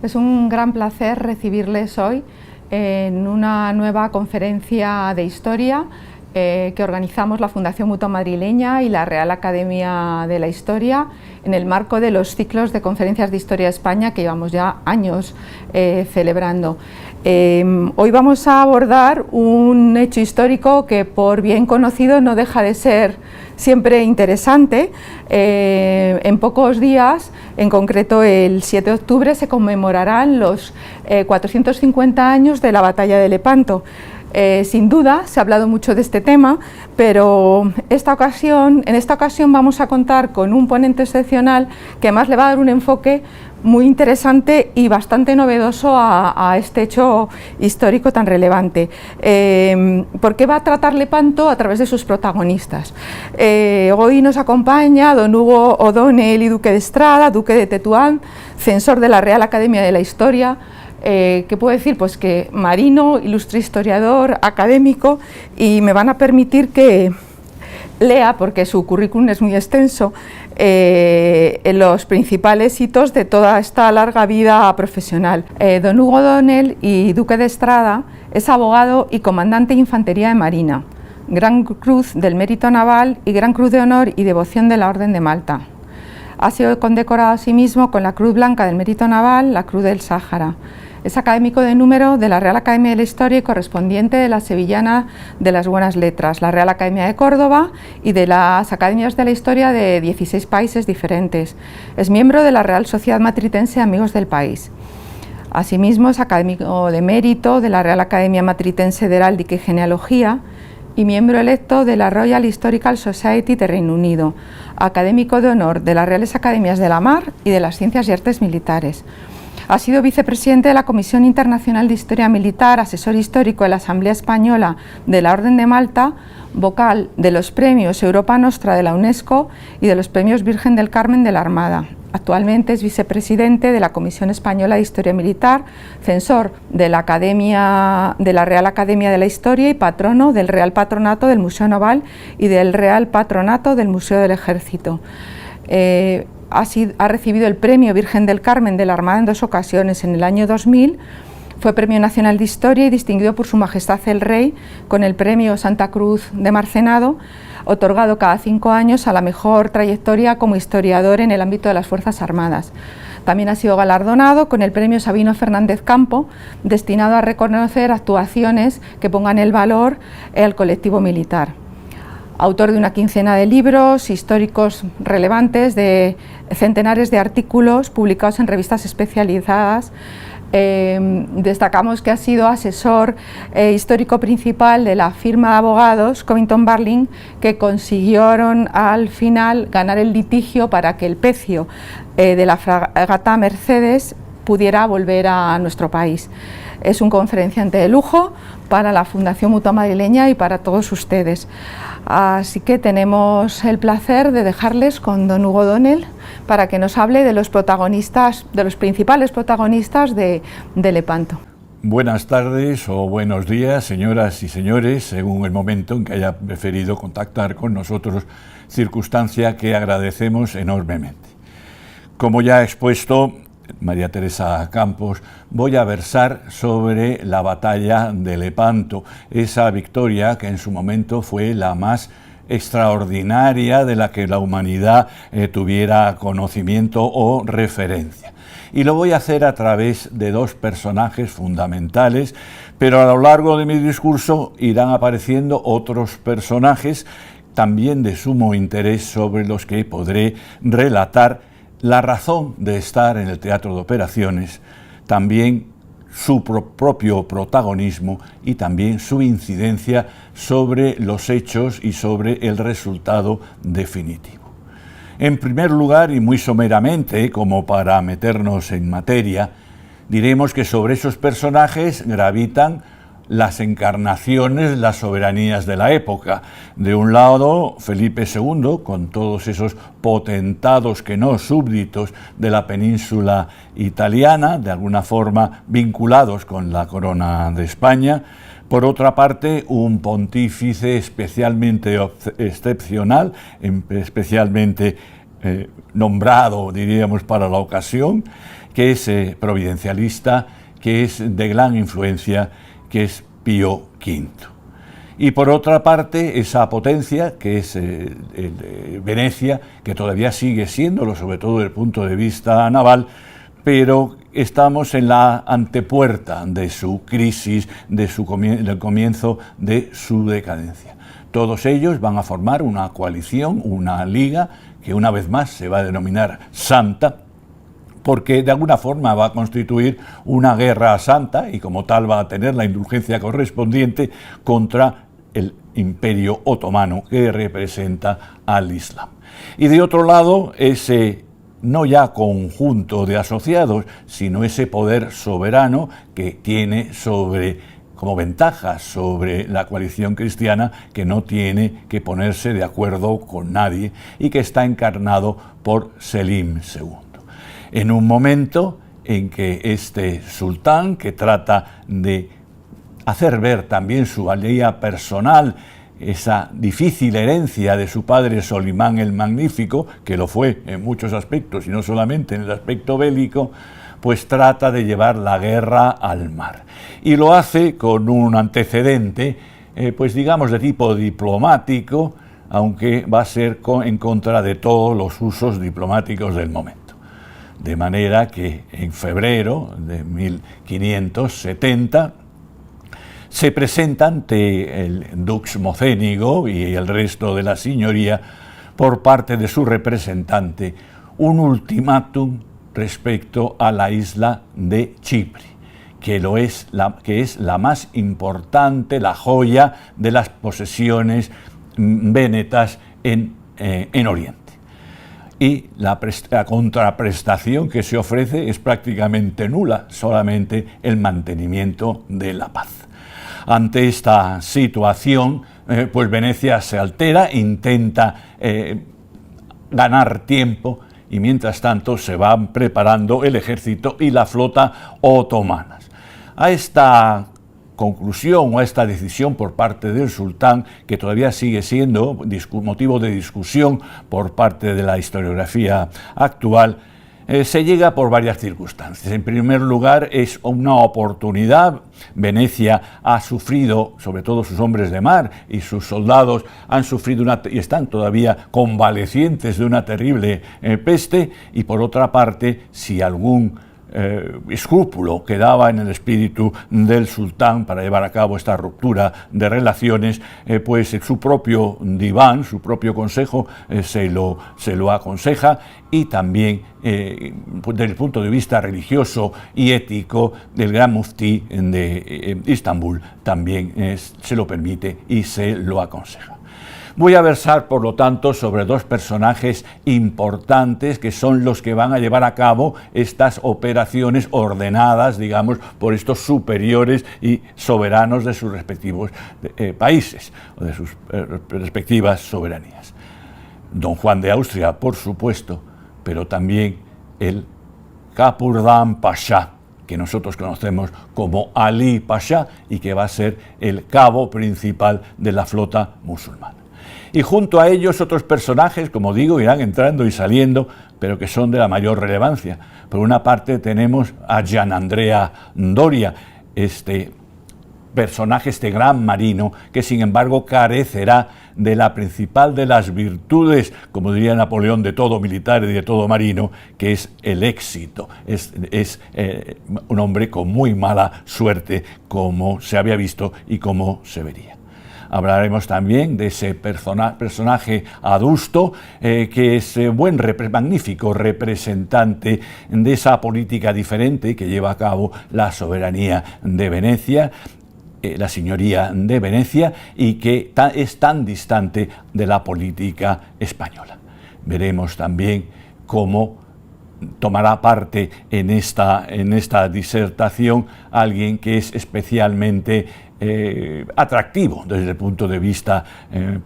Es un gran placer recibirles hoy en una nueva conferencia de historia que organizamos la Fundación Mutua Madrileña y la Real Academia de la Historia en el marco de los ciclos de conferencias de Historia de España que llevamos ya años celebrando. Hoy vamos a abordar un hecho histórico que, por bien conocido, no deja de ser siempre interesante. En pocos días, en concreto el 7 de octubre, se conmemorarán los 450 años de la Batalla de Lepanto. Sin duda, se ha hablado mucho de este tema, pero en esta ocasión vamos a contar con un ponente excepcional que además le va a dar un enfoque muy interesante y bastante novedoso a este hecho histórico tan relevante, porque va a tratar Lepanto a través de sus protagonistas. Hoy nos acompaña don Hugo O'Donnell y Duque de Estrada, duque de Tetuán, censor de la Real Academia de la Historia. ¿Qué puedo decir? Pues que marino, ilustre historiador, académico, y me van a permitir que lea, porque su currículum es muy extenso, los principales hitos de toda esta larga vida profesional. Don Hugo O'Donnell y Duque de Estrada es abogado y comandante de Infantería de Marina, Gran Cruz del Mérito Naval y Gran Cruz de Honor y Devoción de la Orden de Malta. Ha sido condecorado asimismo con la Cruz Blanca del Mérito Naval, la Cruz del Sáhara. Es académico de número de la Real Academia de la Historia y correspondiente de la Sevillana de las Buenas Letras, la Real Academia de Córdoba y de las Academias de la Historia de 16 países diferentes. Es miembro de la Real Sociedad Matritense de Amigos del País. Asimismo, es académico de mérito de la Real Academia Matritense de Heráldica y Genealogía y miembro electo de la Royal Historical Society de Reino Unido, académico de honor de las Reales Academias de la Mar y de las Ciencias y Artes Militares. Ha sido vicepresidente de la Comisión Internacional de Historia Militar, asesor histórico de la Asamblea Española de la Orden de Malta, vocal de los premios Europa Nostra de la UNESCO y de los premios Virgen del Carmen de la Armada. Actualmente es vicepresidente de la Comisión Española de Historia Militar, censor de la Real Academia de la Historia y patrono del Real Patronato del Museo Naval y del Real Patronato del Museo del Ejército. Ha recibido el Premio Virgen del Carmen de la Armada en 2 ocasiones. En el año 2000 fue Premio Nacional de Historia y distinguido por Su Majestad el Rey con el Premio Santa Cruz de Marcenado, otorgado cada 5 años a la mejor trayectoria como historiador en el ámbito de las Fuerzas Armadas. También ha sido galardonado con el Premio Sabino Fernández Campo, destinado a reconocer actuaciones que pongan en valor al colectivo militar. Autor de una quincena de libros históricos relevantes, de centenares de artículos publicados en revistas especializadas. Destacamos que ha sido asesor histórico principal de la firma de abogados Covington Burling, que consiguieron al final ganar el litigio para que el pecio de la fragata Mercedes pudiera volver a nuestro país. Es un conferenciante de lujo para la Fundación Mutua Madrileña y para todos ustedes. Así que tenemos el placer de dejarles con don Hugo O'Donnell para que nos hable de los protagonistas, de los principales protagonistas de Lepanto. Buenas tardes o buenos días, señoras y señores, según el momento en que haya preferido contactar con nosotros, circunstancia que agradecemos enormemente. Como ya ha expuesto María Teresa Campos, voy a versar sobre la batalla de Lepanto, esa victoria que en su momento fue la más extraordinaria de la que la humanidad tuviera conocimiento o referencia. Y lo voy a hacer a través de 2 personajes fundamentales, pero a lo largo de mi discurso irán apareciendo otros personajes también de sumo interés sobre los que podré relatar la razón de estar en el teatro de operaciones, también su propio protagonismo y también su incidencia sobre los hechos y sobre el resultado definitivo. En primer lugar, y muy someramente, como para meternos en materia, diremos que sobre esos personajes gravitan las encarnaciones, las soberanías de la época. De un lado, Felipe II, con todos esos potentados que no súbditos de la península italiana, de alguna forma vinculados con la corona de España. Por otra parte, un pontífice especialmente excepcional, especialmente nombrado, diríamos, para la ocasión, que es providencialista, que es de gran influencia, que es Pío V. Y por otra parte, esa potencia, que es Venecia, que todavía sigue siéndolo, sobre todo desde el punto de vista naval, pero estamos en la antepuerta de su crisis, del comienzo de su decadencia. Todos ellos van a formar una coalición, una liga, que una vez más se va a denominar Santa, porque de alguna forma va a constituir una guerra santa y como tal va a tener la indulgencia correspondiente contra el Imperio Otomano, que representa al Islam. Y de otro lado, ese no ya conjunto de asociados, sino ese poder soberano que tiene como ventaja sobre la coalición cristiana, que no tiene que ponerse de acuerdo con nadie y que está encarnado por Selim II. En un momento en que este sultán, que trata de hacer ver también su valía personal, esa difícil herencia de su padre Solimán el Magnífico, que lo fue en muchos aspectos y no solamente en el aspecto bélico, pues trata de llevar la guerra al mar. Y lo hace con un antecedente, pues digamos de tipo diplomático, aunque va a ser en contra de todos los usos diplomáticos del momento. De manera que en febrero de 1570 se presenta ante el dux mocénigo y el resto de la señoría, por parte de su representante, un ultimátum respecto a la isla de Chipre, que es la más importante, la joya de las posesiones vénetas en Oriente. Y la contraprestación que se ofrece es prácticamente nula, solamente el mantenimiento de la paz. Ante esta situación, pues Venecia se altera, intenta ganar tiempo y mientras tanto se van preparando el ejército y la flota otomanas. A esta conclusión o a esta decisión por parte del sultán, que todavía sigue siendo motivo de discusión por parte de la historiografía actual, se llega por varias circunstancias. En primer lugar, es una oportunidad. Venecia ha sufrido, sobre todo sus hombres de mar y sus soldados, han sufrido y están todavía convalecientes de una terrible peste, y por otra parte, si algún escrúpulo quedaba en el espíritu del sultán para llevar a cabo esta ruptura de relaciones, pues su propio diván, su propio consejo se lo aconseja, y también desde el punto de vista religioso y ético del gran muftí de Istambul también se lo permite y se lo aconseja. Voy a versar, por lo tanto, sobre dos personajes importantes que son los que van a llevar a cabo estas operaciones ordenadas, digamos, por estos superiores y soberanos de sus respectivos países, o de sus respectivas soberanías. Don Juan de Austria, por supuesto, pero también el Capurdan Pasha, que nosotros conocemos como Ali Pasha y que va a ser el cabo principal de la flota musulmana. Y junto a ellos otros personajes, como digo, irán entrando y saliendo, pero que son de la mayor relevancia. Por una parte tenemos a Gianandrea Doria, este personaje, este gran marino, que sin embargo carecerá de la principal de las virtudes, como diría Napoleón, de todo militar y de todo marino, que es el éxito. Es un hombre con muy mala suerte, como se había visto y como se vería. Hablaremos también de ese personaje adusto, que es magnífico representante de esa política diferente que lleva a cabo la soberanía de Venecia, la señoría de Venecia, y que es tan distante de la política española. Veremos también cómo tomará parte en esta disertación alguien que es especialmente atractivo desde el punto de vista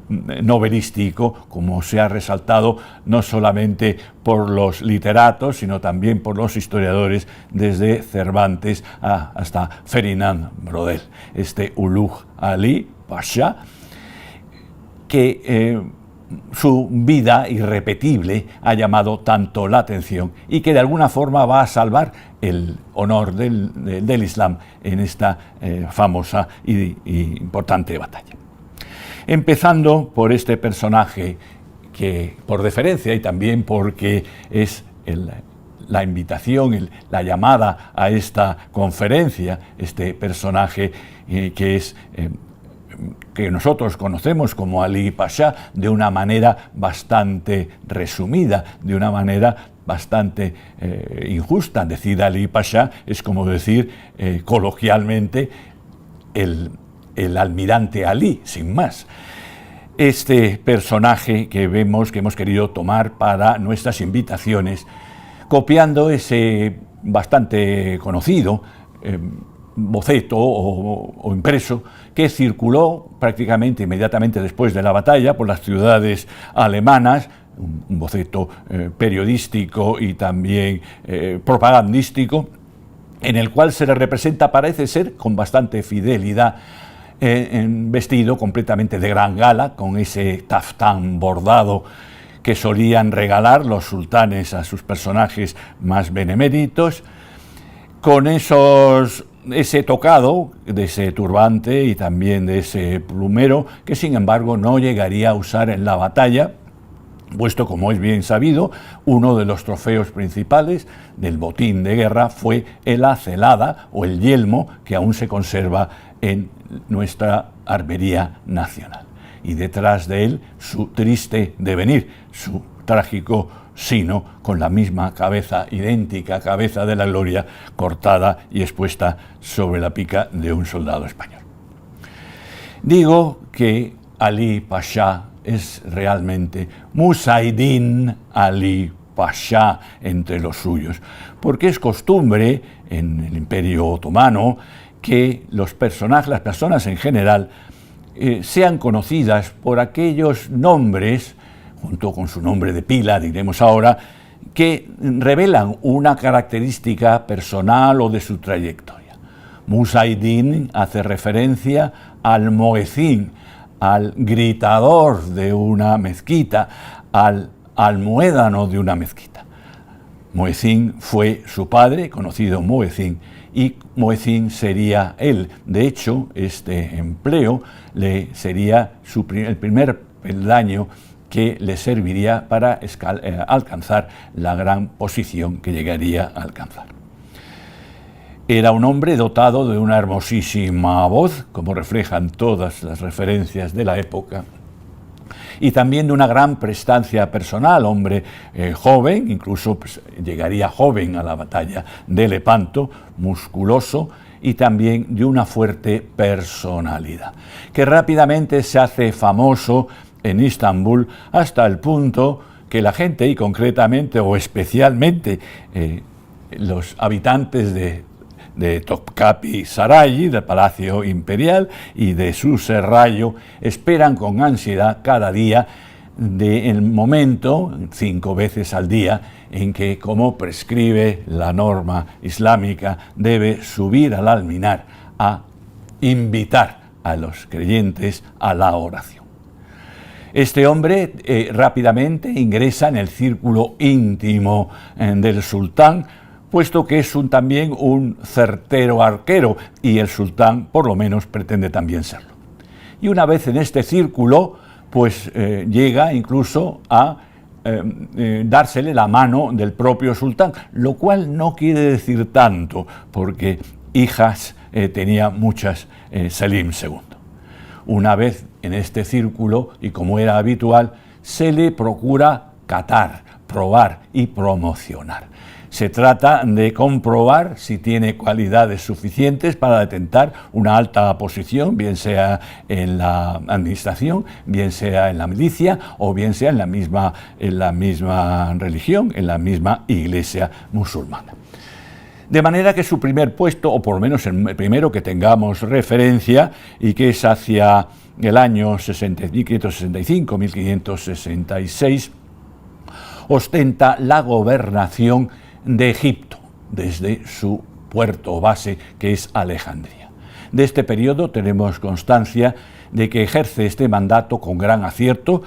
novelístico, como se ha resaltado no solamente por los literatos, sino también por los historiadores, desde Cervantes hasta Ferdinand Brodel. Este Ulugh Ali Pasha, que su vida irrepetible ha llamado tanto la atención y que de alguna forma va a salvar el honor del Islam en esta famosa y importante batalla. Empezando por este personaje que, por deferencia y también porque es la invitación, la llamada a esta conferencia, este personaje que nosotros conocemos como Ali Pasha de una manera bastante resumida, de una manera bastante injusta. Decir Ali Pasha es como decir coloquialmente el almirante Ali, sin más. Este personaje que vemos, que hemos querido tomar para nuestras invitaciones, copiando ese bastante conocido boceto o impreso que circuló prácticamente inmediatamente después de la batalla por las ciudades alemanas, un boceto periodístico y también propagandístico, en el cual se le representa, parece ser, con bastante fidelidad, vestido completamente de gran gala, con ese taftán bordado que solían regalar los sultanes a sus personajes más beneméritos, con ese tocado de ese turbante y también de ese plumero, que sin embargo no llegaría a usar en la batalla, puesto, como es bien sabido, uno de los trofeos principales del botín de guerra fue la celada o el yelmo, que aún se conserva en nuestra armería nacional. Y detrás de él su triste devenir, su trágico sino, con la misma cabeza, idéntica cabeza de la gloria, cortada y expuesta sobre la pica de un soldado español. Digo que Ali Pasha es realmente Musaydin Ali Pasha entre los suyos, porque es costumbre en el Imperio Otomano que las personas en general, sean conocidas por aquellos nombres, junto con su nombre de pila, diremos ahora, que revelan una característica personal o de su trayectoria. Musaydin hace referencia al muezín, al gritador de una mezquita, al almuédano de una mezquita. Muezín fue su padre, conocido muezín, y muezín sería él. De hecho, este empleo sería el primer peldaño que le serviría para alcanzar la gran posición que llegaría a alcanzar. Era un hombre dotado de una hermosísima voz, como reflejan todas las referencias de la época, y también de una gran prestancia personal, hombre joven, incluso llegaría joven a la batalla de Lepanto, musculoso, y también de una fuerte personalidad, que rápidamente se hace famoso en Istambul hasta el punto que la gente, y concretamente o especialmente los habitantes de Topkapi Saray, del Palacio Imperial, y de su serrallo, esperan con ansiedad cada día del momento, 5 veces al día, en que, como prescribe la norma islámica, debe subir al alminar a invitar a los creyentes a la oración. Este hombre rápidamente ingresa en el círculo íntimo del sultán, puesto que es también un certero arquero, y el sultán por lo menos pretende también serlo. Y una vez en este círculo, pues llega incluso a dársele la mano del propio sultán, lo cual no quiere decir tanto, porque hijas tenía muchas Selim II. Una vez en este círculo, y como era habitual, se le procura catar, probar y promocionar. Se trata de comprobar si tiene cualidades suficientes para detentar una alta posición, bien sea en la administración, bien sea en la milicia o bien sea en la misma religión, en la misma iglesia musulmana. De manera que su primer puesto, o por lo menos el primero que tengamos referencia, y que es hacia el año 1565-1566, ostenta la gobernación de Egipto, desde su puerto base, que es Alejandría. De este periodo tenemos constancia de que ejerce este mandato con gran acierto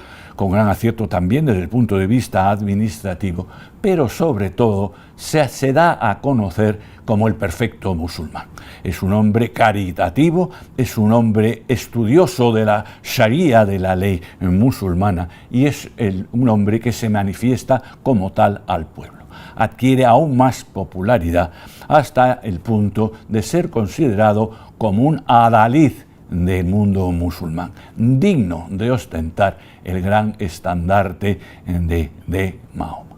también desde el punto de vista administrativo, pero sobre todo se da a conocer como el perfecto musulmán. Es un hombre caritativo, es un hombre estudioso de la Sharia, de la ley musulmana, y es un hombre que se manifiesta como tal al pueblo. Adquiere aún más popularidad hasta el punto de ser considerado como un adalid del mundo musulmán, digno de ostentar el gran estandarte de Mahoma.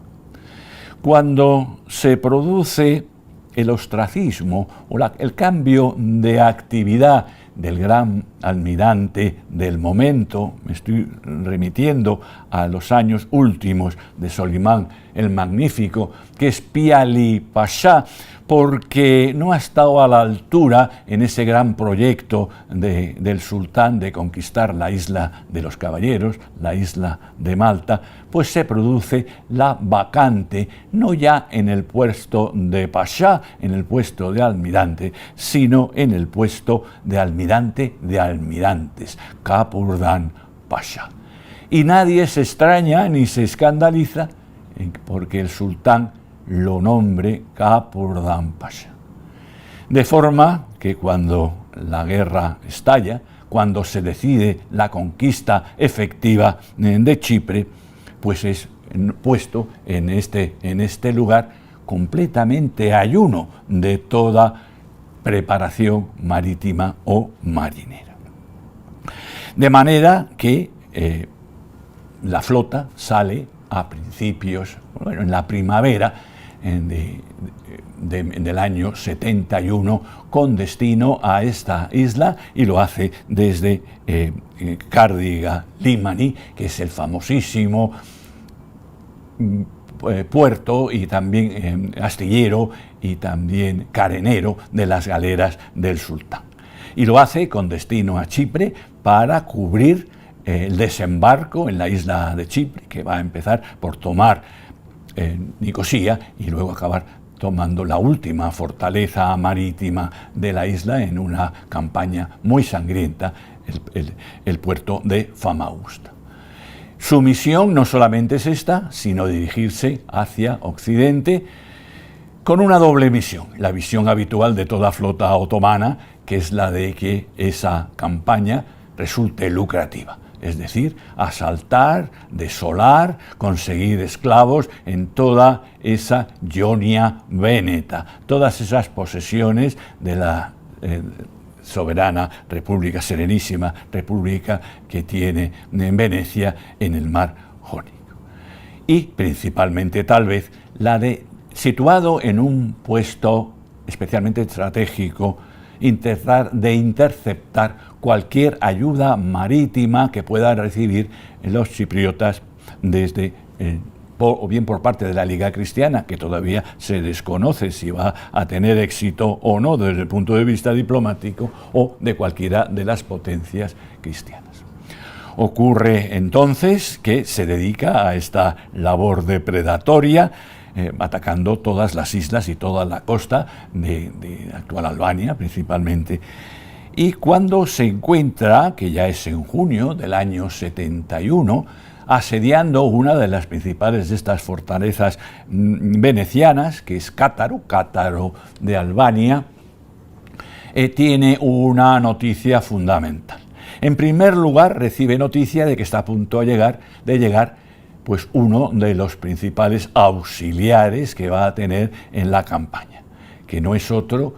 Cuando se produce el ostracismo o el cambio de actividad del gran almirante del momento, me estoy remitiendo a los años últimos de Solimán el Magnífico, que es Piali Pasha, porque no ha estado a la altura en ese gran proyecto del sultán de conquistar la isla de los caballeros, la isla de Malta, pues se produce la vacante, no ya en el puesto de Pasha, en el puesto de almirante, sino en el puesto de almirante de almirantes, Kapurdan Pasha. Y nadie se extraña ni se escandaliza porque el sultán lo nombre Kapurdan Pasha. De forma que cuando la guerra estalla, cuando se decide la conquista efectiva de Chipre, pues es puesto en este lugar completamente ayuno de toda preparación marítima o marinera. De manera que la flota sale a principios, en la primavera del año 71 con destino a esta isla, y lo hace desde Cárdiga Limani, que es el famosísimo puerto y también astillero y también carenero de las galeras del sultán. Y lo hace con destino a Chipre para cubrir el desembarco en la isla de Chipre, que va a empezar por tomar Nicosía y luego acabar tomando la última fortaleza marítima de la isla en una campaña muy sangrienta, el puerto de Famagusta. Su misión no solamente es esta, sino dirigirse hacia Occidente con una doble misión, la visión habitual de toda flota otomana, que es la de que esa campaña resulte lucrativa, es decir, asaltar, desolar, conseguir esclavos en toda esa Ionia Veneta, todas esas posesiones de la soberana República, serenísima República que tiene en Venecia en el mar Jónico. Y principalmente tal vez la de, situado en un puesto especialmente estratégico, intentar de interceptar cualquier ayuda marítima que puedan recibir los chipriotas desde o bien por parte de la Liga Cristiana, que todavía se desconoce si va a tener éxito o no desde el punto de vista diplomático, o de cualquiera de las potencias cristianas. Ocurre entonces que se dedica a esta labor depredatoria, atacando todas las islas y toda la costa de actual Albania principalmente. Y cuando se encuentra, que ya es en junio del año 71, asediando una de las principales de estas fortalezas venecianas, que es Cátaro de Albania, tiene una noticia fundamental. En primer lugar, recibe noticia de que está a punto de llegar pues uno de los principales auxiliares que va a tener en la campaña, que no es otro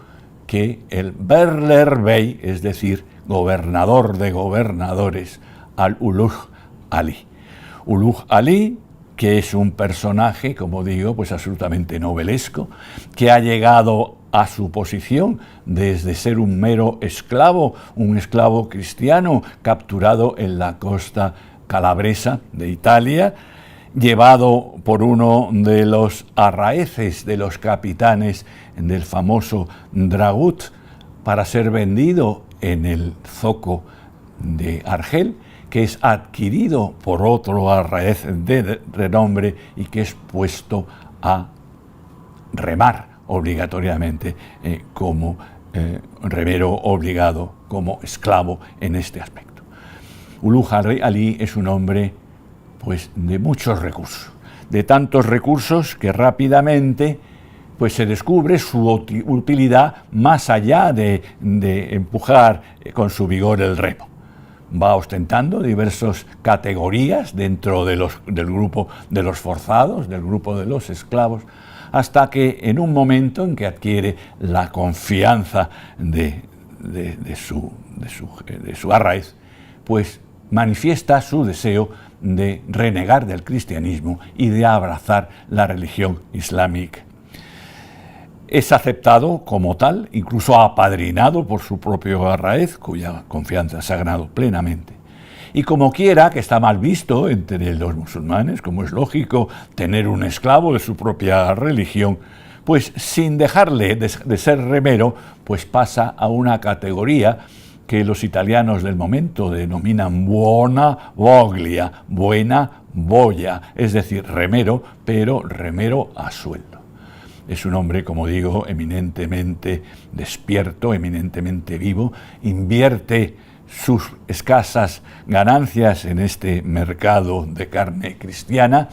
que el Berler Bey, es decir, gobernador de gobernadores, al-Ulugh Ali. Ulugh Ali, que es un personaje, como digo, pues absolutamente novelesco, que ha llegado a su posición desde ser un mero esclavo, un esclavo cristiano capturado en la costa calabresa de Italia, llevado por uno de los arraeces de los capitanes del famoso Dragut para ser vendido en el zoco de Argel, que es adquirido por otro arraez de renombre y que es puesto a remar obligatoriamente como remero obligado como esclavo en este aspecto. Ulugh Ali es un hombre pues, de muchos recursos, de tantos recursos que rápidamente pues, se descubre su utilidad más allá de empujar con su vigor el remo. Va ostentando diversas categorías dentro del grupo de los forzados, del grupo de los esclavos, hasta que en un momento en que adquiere la confianza de su arraiz, pues manifiesta su deseo de renegar del cristianismo y de abrazar la religión islámica. Es aceptado como tal, incluso apadrinado por su propio arraiz, cuya confianza se ha ganado plenamente. Y como quiera, que está mal visto entre los musulmanes, como es lógico, tener un esclavo de su propia religión, pues sin dejarle de ser remero, pues pasa a una categoría que los italianos del momento denominan buona voglia, buena boya, es decir, remero, pero remero a sueldo. Es un hombre, como digo, eminentemente despierto, eminentemente vivo, invierte sus escasas ganancias en este mercado de carne cristiana.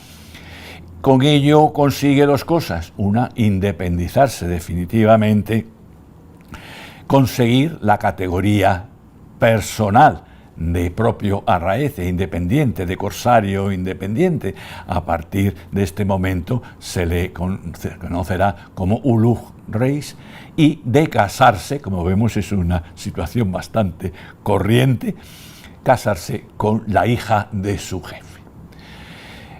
Con ello consigue dos cosas: una, independizarse definitivamente, conseguir la categoría personal de propio arraiz e independiente, de corsario independiente. A partir de este momento se le conocerá como Ulugh Reis, y de casarse, como vemos es una situación bastante corriente, casarse con la hija de su jefe.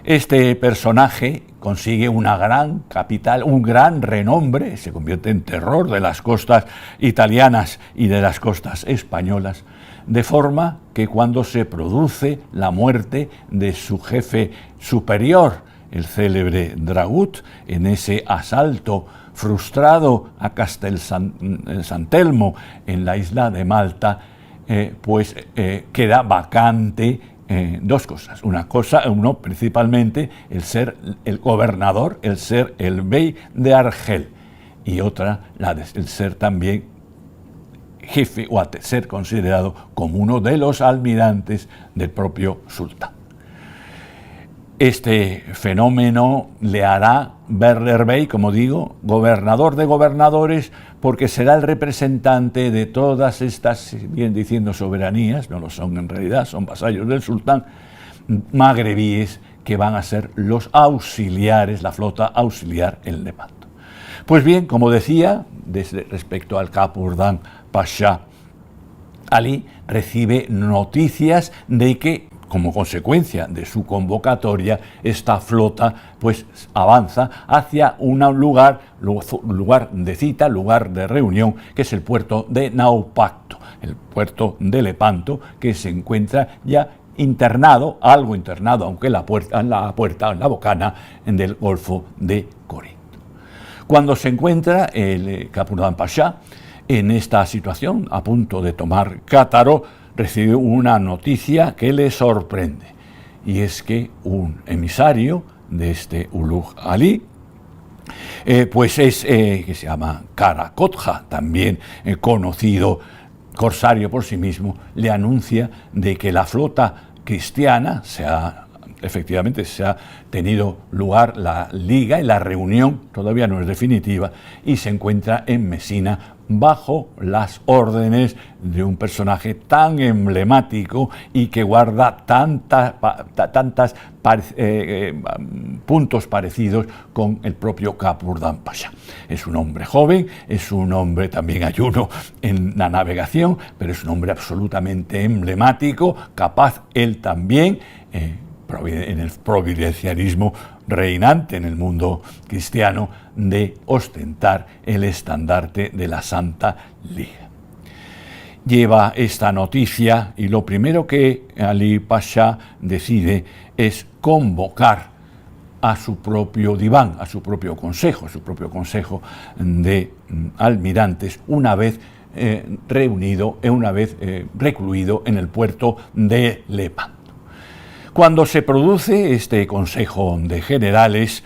Este personaje consigue una gran capital, un gran renombre, se convierte en terror de las costas italianas y de las costas españolas, de forma que cuando se produce la muerte de su jefe superior, el célebre Dragut, en ese asalto frustrado a Castel Sant'Elmo en la isla de Malta, queda vacante dos cosas. Uno principalmente el ser el gobernador, el ser el bey de Argel, y otra el ser también jefe o ser considerado como uno de los almirantes del propio sultán. Este fenómeno le hará Berler Bey, como digo, gobernador de gobernadores, porque será el representante de todas estas, bien diciendo soberanías, no lo son en realidad, son vasallos del sultán, magrebíes, que van a ser los auxiliares, la flota auxiliar en Lepanto. Pues bien, como decía, respecto al Capurdan Pasha, Ali recibe noticias de que, como consecuencia de su convocatoria, esta flota pues avanza hacia un lugar de cita, lugar de reunión, que es el puerto de Naupacto, el puerto de Lepanto, que se encuentra ya algo internado, aunque en la bocana del Golfo de Corinto. Cuando se encuentra el Capurdan Pasha en esta situación, a punto de tomar Cátaro, recibe una noticia que le sorprende, y es que un emisario de este Ulugh Ali, que se llama Kara Kotja, también conocido corsario por sí mismo, le anuncia de que la flota cristiana efectivamente se ha tenido lugar la liga y la reunión, todavía no es definitiva, y se encuentra en Mesina bajo las órdenes de un personaje tan emblemático y que guarda tantos puntos parecidos con el propio Capurdan Pasha. Es un hombre joven, es un hombre también ayuno en la navegación, pero es un hombre absolutamente emblemático, capaz él también, en el providencialismo reinante en el mundo cristiano, de ostentar el estandarte de la Santa Liga. Lleva esta noticia y lo primero que Ali Pasha decide es convocar a su propio diván, a su propio consejo de almirantes, una vez reunido, una vez recluido en el puerto de Lepanto. Cuando se produce este Consejo de Generales,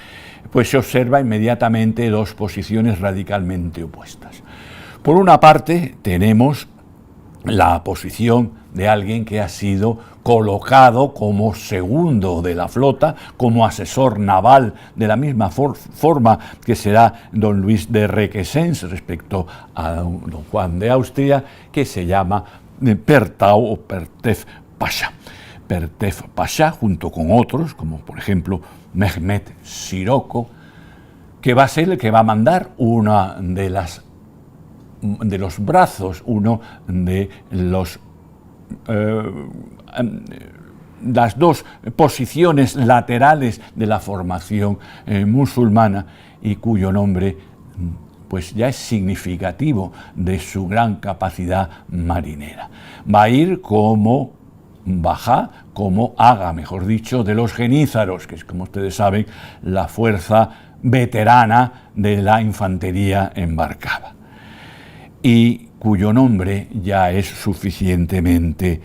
pues se observa inmediatamente dos posiciones radicalmente opuestas. Por una parte, tenemos la posición de alguien que ha sido colocado como segundo de la flota, como asesor naval, de la misma forma que será don Luis de Requesens respecto a don Juan de Austria, que se llama Pertau o Pertef Pasha. Pertef Pasha, junto con otros, como por ejemplo Mehmet Siroko, que va a ser el que va a mandar una de los brazos, uno de las dos posiciones laterales de la formación musulmana, y cuyo nombre pues ya es significativo de su gran capacidad marinera. Va a ir como Bajá, como Aga, mejor dicho, de los genízaros, que es, como ustedes saben, la fuerza veterana de la infantería embarcada, y cuyo nombre ya es suficientemente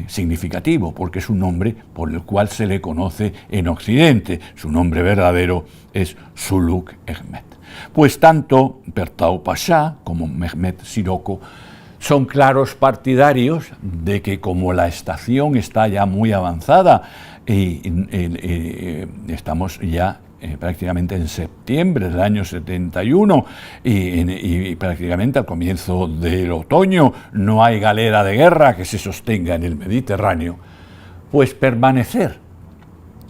significativo, porque es un nombre por el cual se le conoce en Occidente. Su nombre verdadero es Suluk Ahmet. Pues tanto Pertau Pasha como Mehmet Siroko son claros partidarios de que, como la estación está ya muy avanzada y estamos ya prácticamente en septiembre del año 71 y prácticamente al comienzo del otoño, no hay galera de guerra que se sostenga en el Mediterráneo, pues permanecer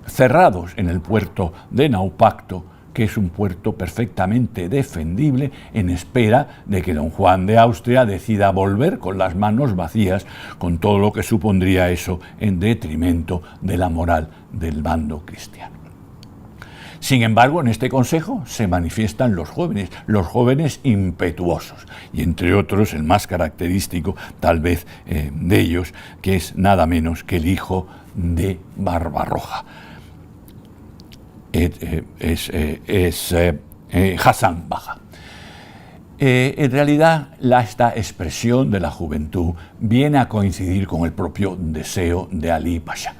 cerrados en el puerto de Naupacto, que es un puerto perfectamente defendible, en espera de que don Juan de Austria decida volver con las manos vacías, con todo lo que supondría eso en detrimento de la moral del bando cristiano. Sin embargo, en este consejo se manifiestan los jóvenes impetuosos, y entre otros el más característico tal vez de ellos, que es nada menos que el hijo de Barbarroja. Es Hassan Bajá. En realidad, esta expresión de la juventud viene a coincidir con el propio deseo de Ali Pasha.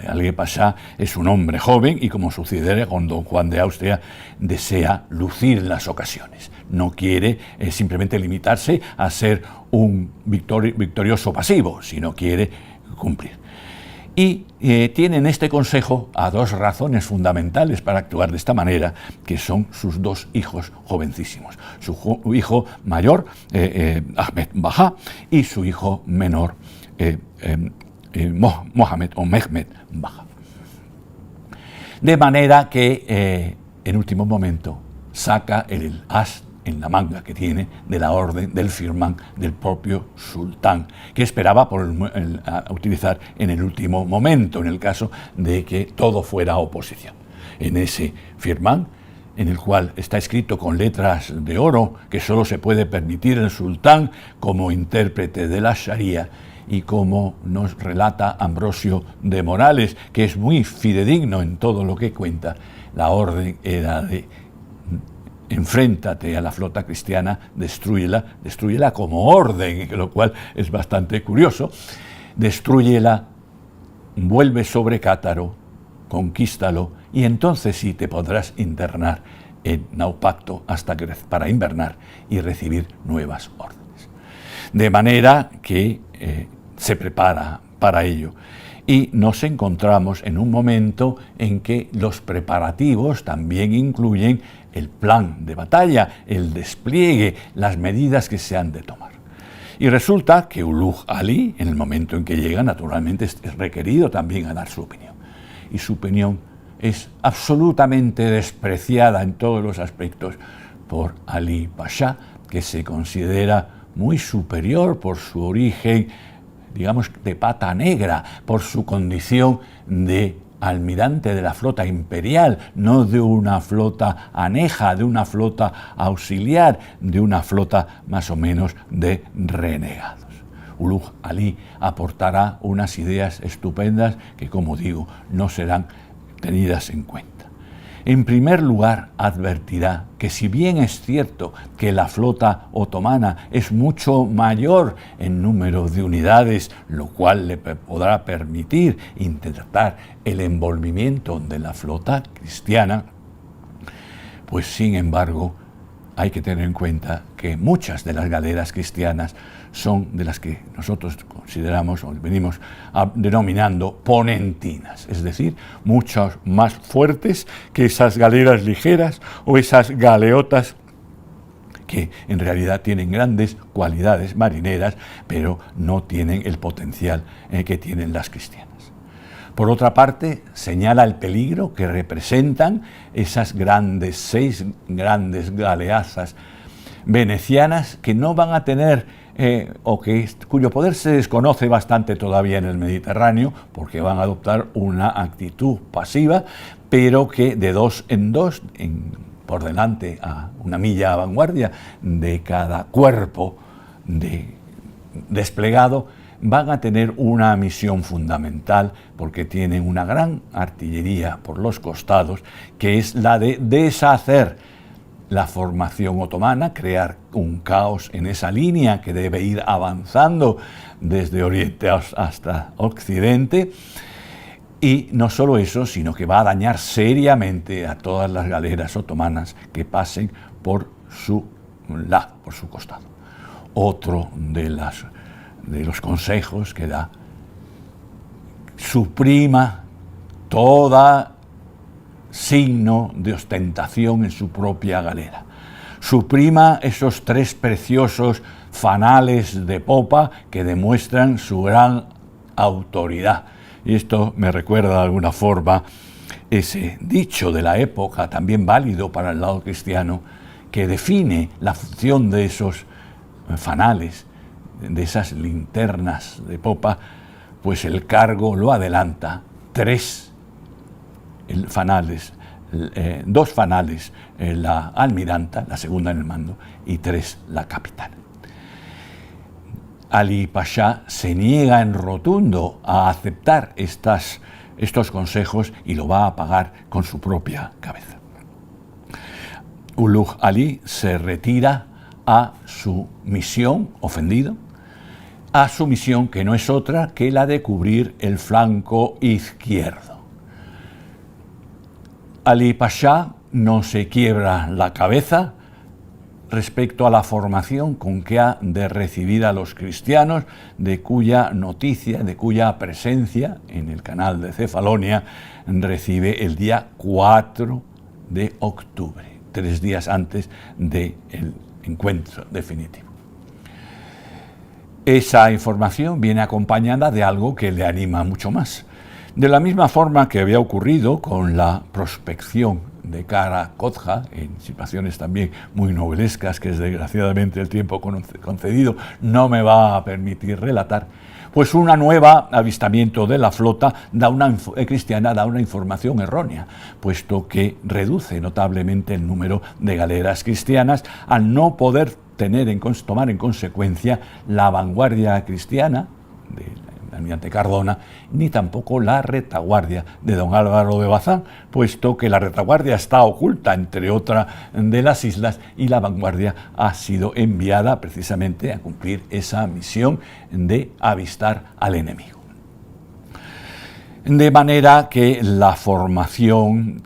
Ali Pasha es un hombre joven y, como sucede con don Juan de Austria, desea lucir las ocasiones. No quiere simplemente limitarse a ser un victorioso pasivo, sino quiere cumplir. Y tiene en este consejo a dos razones fundamentales para actuar de esta manera, que son sus dos hijos jovencísimos. Su hijo mayor, Ahmed Bajá, y su hijo menor, Mohamed o Mehmet Bajá. De manera que en último momento saca el as en la manga que tiene de la orden del firmán del propio sultán, que esperaba utilizar en el último momento, en el caso de que todo fuera oposición. En ese firmán, en el cual está escrito con letras de oro que solo se puede permitir el sultán como intérprete de la Sharia, y como nos relata Ambrosio de Morales, que es muy fidedigno en todo lo que cuenta, la orden era de: enfréntate a la flota cristiana, destrúyela como orden, lo cual es bastante curioso. Destrúyela, vuelve sobre Cátaro, conquístalo, y entonces sí te podrás internar en Naupacto para invernar y recibir nuevas órdenes. De manera que se prepara para ello. Y nos encontramos en un momento en que los preparativos también incluyen el plan de batalla, el despliegue, las medidas que se han de tomar. Y resulta que Ulugh Ali, en el momento en que llega, naturalmente es requerido también a dar su opinión. Y su opinión es absolutamente despreciada en todos los aspectos por Ali Pasha, que se considera muy superior por su origen, digamos, de pata negra, por su condición de almirante de la flota imperial, no de una flota aneja, de una flota auxiliar, de una flota más o menos de renegados. Ulugh Ali aportará unas ideas estupendas que, como digo, no serán tenidas en cuenta. En primer lugar, advertirá que, si bien es cierto que la flota otomana es mucho mayor en número de unidades, lo cual le podrá permitir intentar el envolvimiento de la flota cristiana, pues sin embargo hay que tener en cuenta que muchas de las galeras cristianas son de las que nosotros consideramos o venimos denominando ponentinas, es decir, mucho más fuertes que esas galeras ligeras o esas galeotas que en realidad tienen grandes cualidades marineras, pero no tienen el potencial que tienen las cristianas. Por otra parte, señala el peligro que representan esas 6 grandes galeazas venecianas que no van a tener, cuyo poder se desconoce bastante todavía en el Mediterráneo, porque van a adoptar una actitud pasiva, pero que de 2 en 2, por delante a una milla a vanguardia de cada cuerpo desplegado, van a tener una misión fundamental porque tienen una gran artillería por los costados, que es la de deshacer la formación otomana, crear un caos en esa línea que debe ir avanzando desde Oriente hasta Occidente. Y no solo eso, sino que va a dañar seriamente a todas las galeras otomanas que pasen por su lado, por su costado. Otro de los consejos que da: suprima toda signo de ostentación en su propia galera. Suprima esos 3 preciosos fanales de popa que demuestran su gran autoridad. Y esto me recuerda de alguna forma ese dicho de la época, también válido para el lado cristiano, que define la función de esos fanales, de esas linternas de popa, pues el cargo lo adelanta 3 fanales, 2 fanales la almiranta, la segunda en el mando, y 3 la capitana. Ali Pasha se niega en rotundo a aceptar estos consejos y lo va a pagar con su propia cabeza. Ulugh Ali se retira a su misión, ofendido, a su misión que no es otra que la de cubrir el flanco izquierdo. Ali Pasha no se quiebra la cabeza respecto a la formación con que ha de recibir a los cristianos, de cuya noticia, de cuya presencia en el canal de Cefalonia recibe el día 4 de octubre, 3 días antes del encuentro definitivo. Esa información viene acompañada de algo que le anima mucho más. De la misma forma que había ocurrido con la prospección de Kara Kodja, en situaciones también muy novelescas que desgraciadamente el tiempo concedido no me va a permitir relatar, pues un nuevo avistamiento de la flota cristiana da una información errónea, puesto que reduce notablemente el número de galeras cristianas al no poder tomar en consecuencia la vanguardia cristiana del almirante Cardona, ni tampoco la retaguardia de don Álvaro de Bazán, puesto que la retaguardia está oculta entre otras de las islas y la vanguardia ha sido enviada precisamente a cumplir esa misión de avistar al enemigo. De manera que la formación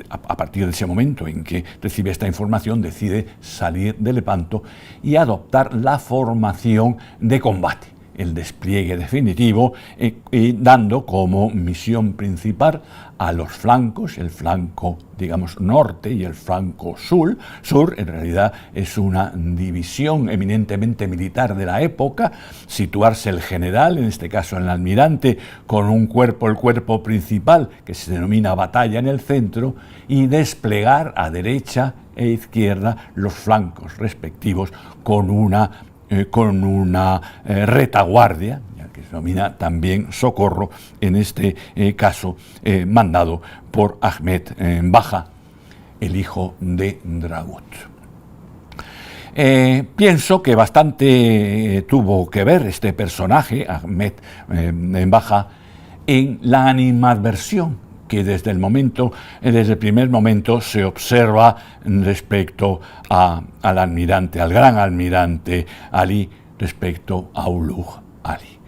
a partir de ese momento en que recibe esta información, decide salir de Lepanto y adoptar la formación de combate, el despliegue definitivo, y dando como misión principal a los flancos, el flanco, digamos, norte y el flanco sur. En realidad es una división eminentemente militar de la época, situarse el general, en este caso el almirante, con el cuerpo principal, que se denomina batalla en el centro, y desplegar a derecha e izquierda los flancos respectivos con una retaguardia, que se denomina también socorro, en este caso mandado por Ahmed Baja, el hijo de Dragut. Pienso que bastante tuvo que ver este personaje, Ahmed Baja, en la animadversión que desde el primer momento se observa respecto al gran almirante Ali, respecto a Ulugh Ali.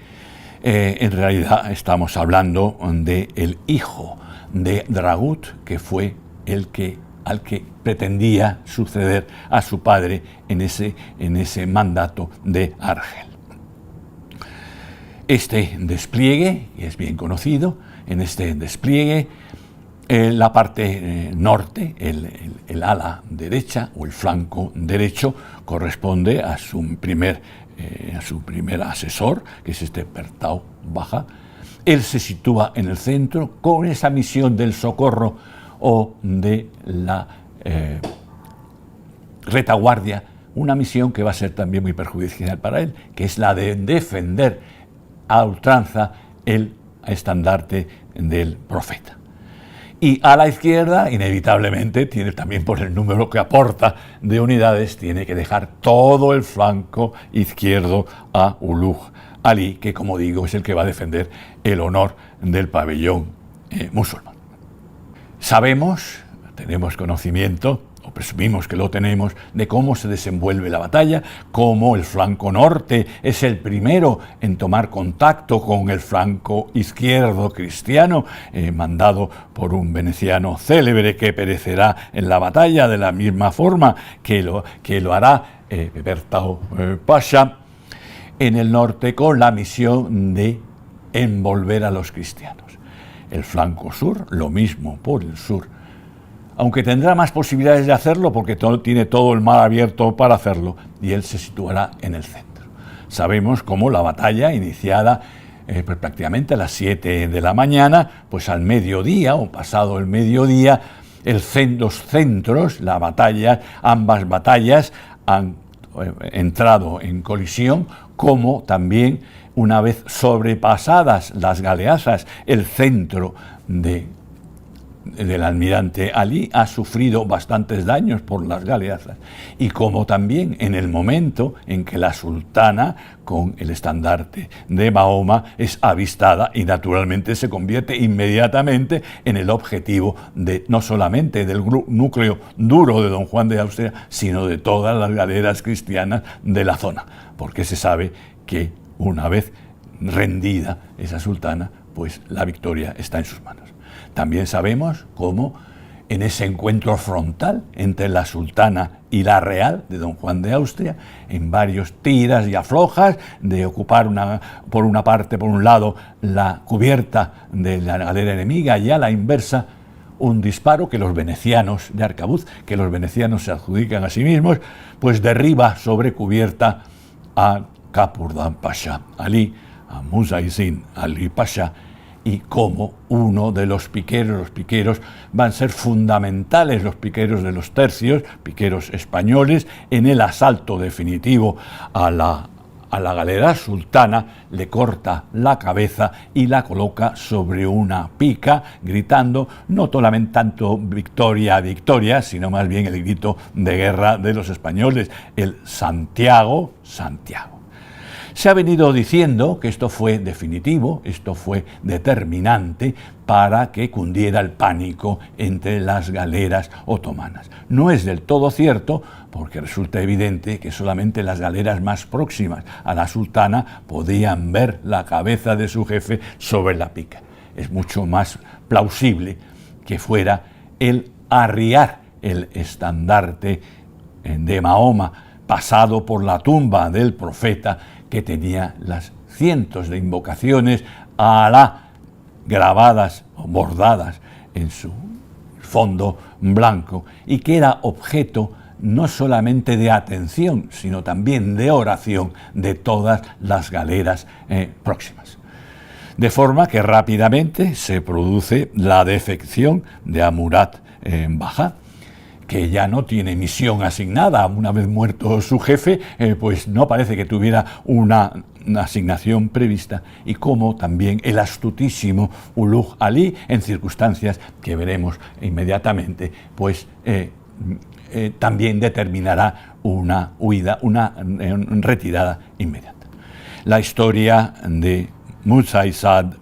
En realidad estamos hablando del hijo de Dragut, que fue el que al que pretendía suceder a su padre en ese mandato de Argel. Este despliegue, y es bien conocido, en este despliegue la parte norte, el ala derecha o el flanco derecho, corresponde a su primer asesor, que es este Pertau Baja. Él se sitúa en el centro con esa misión del socorro o de la retaguardia, una misión que va a ser también muy perjudicial para él, que es la de defender a ultranza el estandarte del profeta. Y a la izquierda, inevitablemente, tiene también por el número que aporta de unidades, tiene que dejar todo el flanco izquierdo a Ulugh Ali, que, como digo, es el que va a defender el honor del pabellón musulmán. Sabemos, tenemos conocimiento, o presumimos que lo tenemos, de cómo se desenvuelve la batalla, cómo el flanco norte es el primero en tomar contacto con el flanco izquierdo cristiano, mandado por un veneciano célebre que perecerá en la batalla de la misma forma que lo hará Pertau Pasha, en el norte con la misión de envolver a los cristianos. El flanco sur, lo mismo por el sur, aunque tendrá más posibilidades de hacerlo porque tiene todo el mar abierto para hacerlo, y él se situará en el centro. Sabemos cómo la batalla, iniciada pues prácticamente a las 7 de la mañana, pues al mediodía o pasado el mediodía, los centros, ambas batallas han entrado en colisión, como también, una vez sobrepasadas las galeazas, el centro del almirante Ali ha sufrido bastantes daños por las galeazas, y como también en el momento en que la sultana con el estandarte de Mahoma es avistada y naturalmente se convierte inmediatamente en el objetivo no solamente del núcleo duro de don Juan de Austria, sino de todas las galeras cristianas de la zona, porque se sabe que una vez rendida esa sultana, pues la victoria está en sus manos. También sabemos cómo en ese encuentro frontal entre la sultana y la real de don Juan de Austria, en varios tiras y aflojas de ocupar por un lado la cubierta de la galera enemiga y a la inversa, un disparo que los venecianos de Arcabuz, que los venecianos se adjudican a sí mismos, pues derriba sobre cubierta a Kapurdan Pasha Ali, a Musa Isin Ali Pasha, y como uno de los piqueros van a ser fundamentales, los piqueros de los tercios, piqueros españoles, en el asalto definitivo a la galera sultana, le corta la cabeza y la coloca sobre una pica, gritando no solamente tanto victoria, victoria, sino más bien el grito de guerra de los españoles, el Santiago, Santiago. Se ha venido diciendo que esto fue definitivo, esto fue determinante para que cundiera el pánico entre las galeras otomanas. No es del todo cierto, porque resulta evidente que solamente las galeras más próximas a la sultana podían ver la cabeza de su jefe sobre la pica. Es mucho más plausible que fuera el arriar el estandarte de Mahoma, pasado por la tumba del profeta, que tenía las cientos de invocaciones a Alá grabadas o bordadas en su fondo blanco, y que era objeto no solamente de atención, sino también de oración de todas las galeras próximas. De forma que rápidamente se produce la defección de Amurath Bajá, que ya no tiene misión asignada. Una vez muerto su jefe, pues no parece que tuviera una asignación prevista, y como también el astutísimo Ulugh Ali, en circunstancias que veremos inmediatamente, pues también determinará una huida, una retirada inmediata. La historia de Musa Saad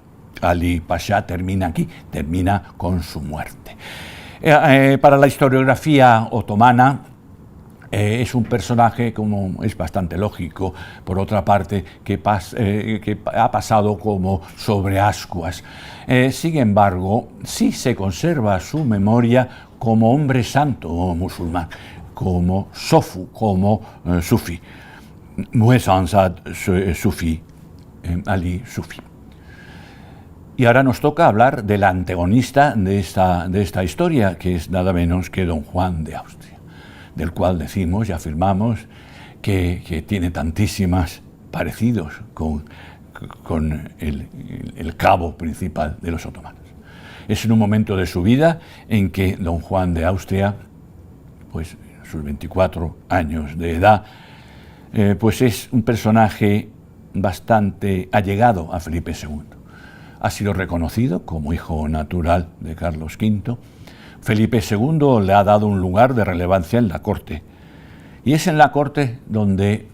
Ali Pasha termina aquí, termina con su muerte. Para la historiografía otomana es un personaje, como es bastante lógico, por otra parte, que ha pasado como sobre ascuas. Sin embargo, sí se conserva su memoria como hombre santo o musulmán, como sofu, como sufi. Muhezzansad Sufi, Ali Sufi. Y ahora nos toca hablar del antagonista de esta historia, que es nada menos que don Juan de Austria, del cual decimos y afirmamos que tiene tantísimas parecidos con el cabo principal de los otomanos. Es en un momento de su vida en que don Juan de Austria, pues sus 24 años de edad, pues es un personaje bastante allegado a Felipe II. Ha sido reconocido como hijo natural de Carlos V. Felipe II le ha dado un lugar de relevancia en la corte. Y es en la corte donde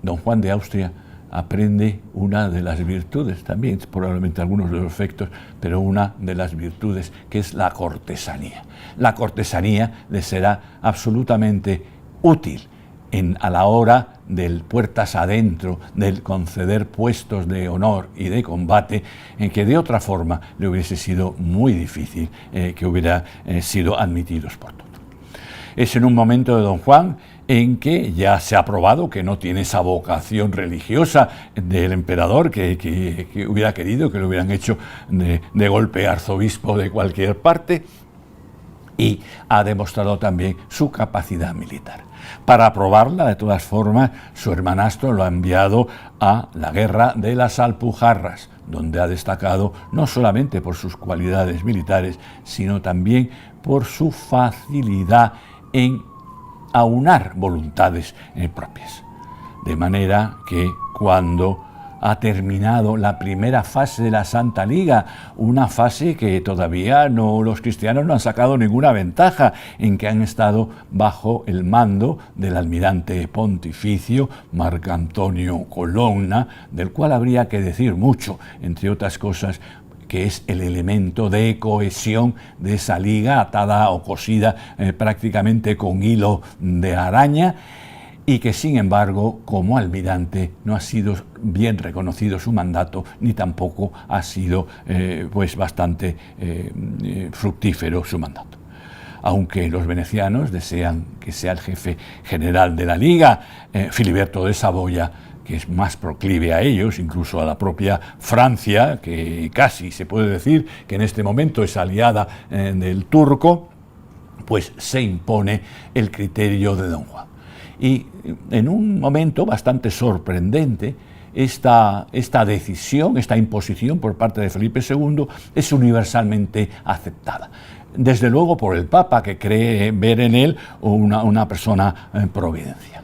don Juan de Austria aprende una de las virtudes, también probablemente algunos de los efectos, pero una de las virtudes, que es la cortesanía. La cortesanía le será absolutamente útil a la hora del puertas adentro, del conceder puestos de honor y de combate, en que de otra forma le hubiese sido muy difícil que hubiera sido admitidos por todos. Es en un momento de don Juan en que ya se ha probado que no tiene esa vocación religiosa del emperador que hubiera querido que lo hubieran hecho de golpe arzobispo de cualquier parte, y ha demostrado también su capacidad militar. Para probarla, de todas formas, su hermanastro lo ha enviado a la guerra de las Alpujarras, donde ha destacado no solamente por sus cualidades militares, sino también por su facilidad en aunar voluntades propias. De manera que cuando ha terminado la primera fase de la Santa Liga, una fase que todavía los cristianos no han sacado ninguna ventaja, en que han estado bajo el mando del almirante pontificio Marcantonio Colonna, del cual habría que decir mucho, entre otras cosas, que es el elemento de cohesión de esa liga atada o cosida prácticamente con hilo de araña, y que sin embargo como almirante no ha sido bien reconocido su mandato, ni tampoco ha sido pues bastante fructífero su mandato. Aunque los venecianos desean que sea el jefe general de la Liga, Filiberto de Saboya, que es más proclive a ellos, incluso a la propia Francia, que casi se puede decir que en este momento es aliada del turco, pues se impone el criterio de don Juan. Y en un momento bastante sorprendente, esta decisión, esta imposición por parte de Felipe II es universalmente aceptada. Desde luego por el Papa, que cree ver en él una persona en providencia.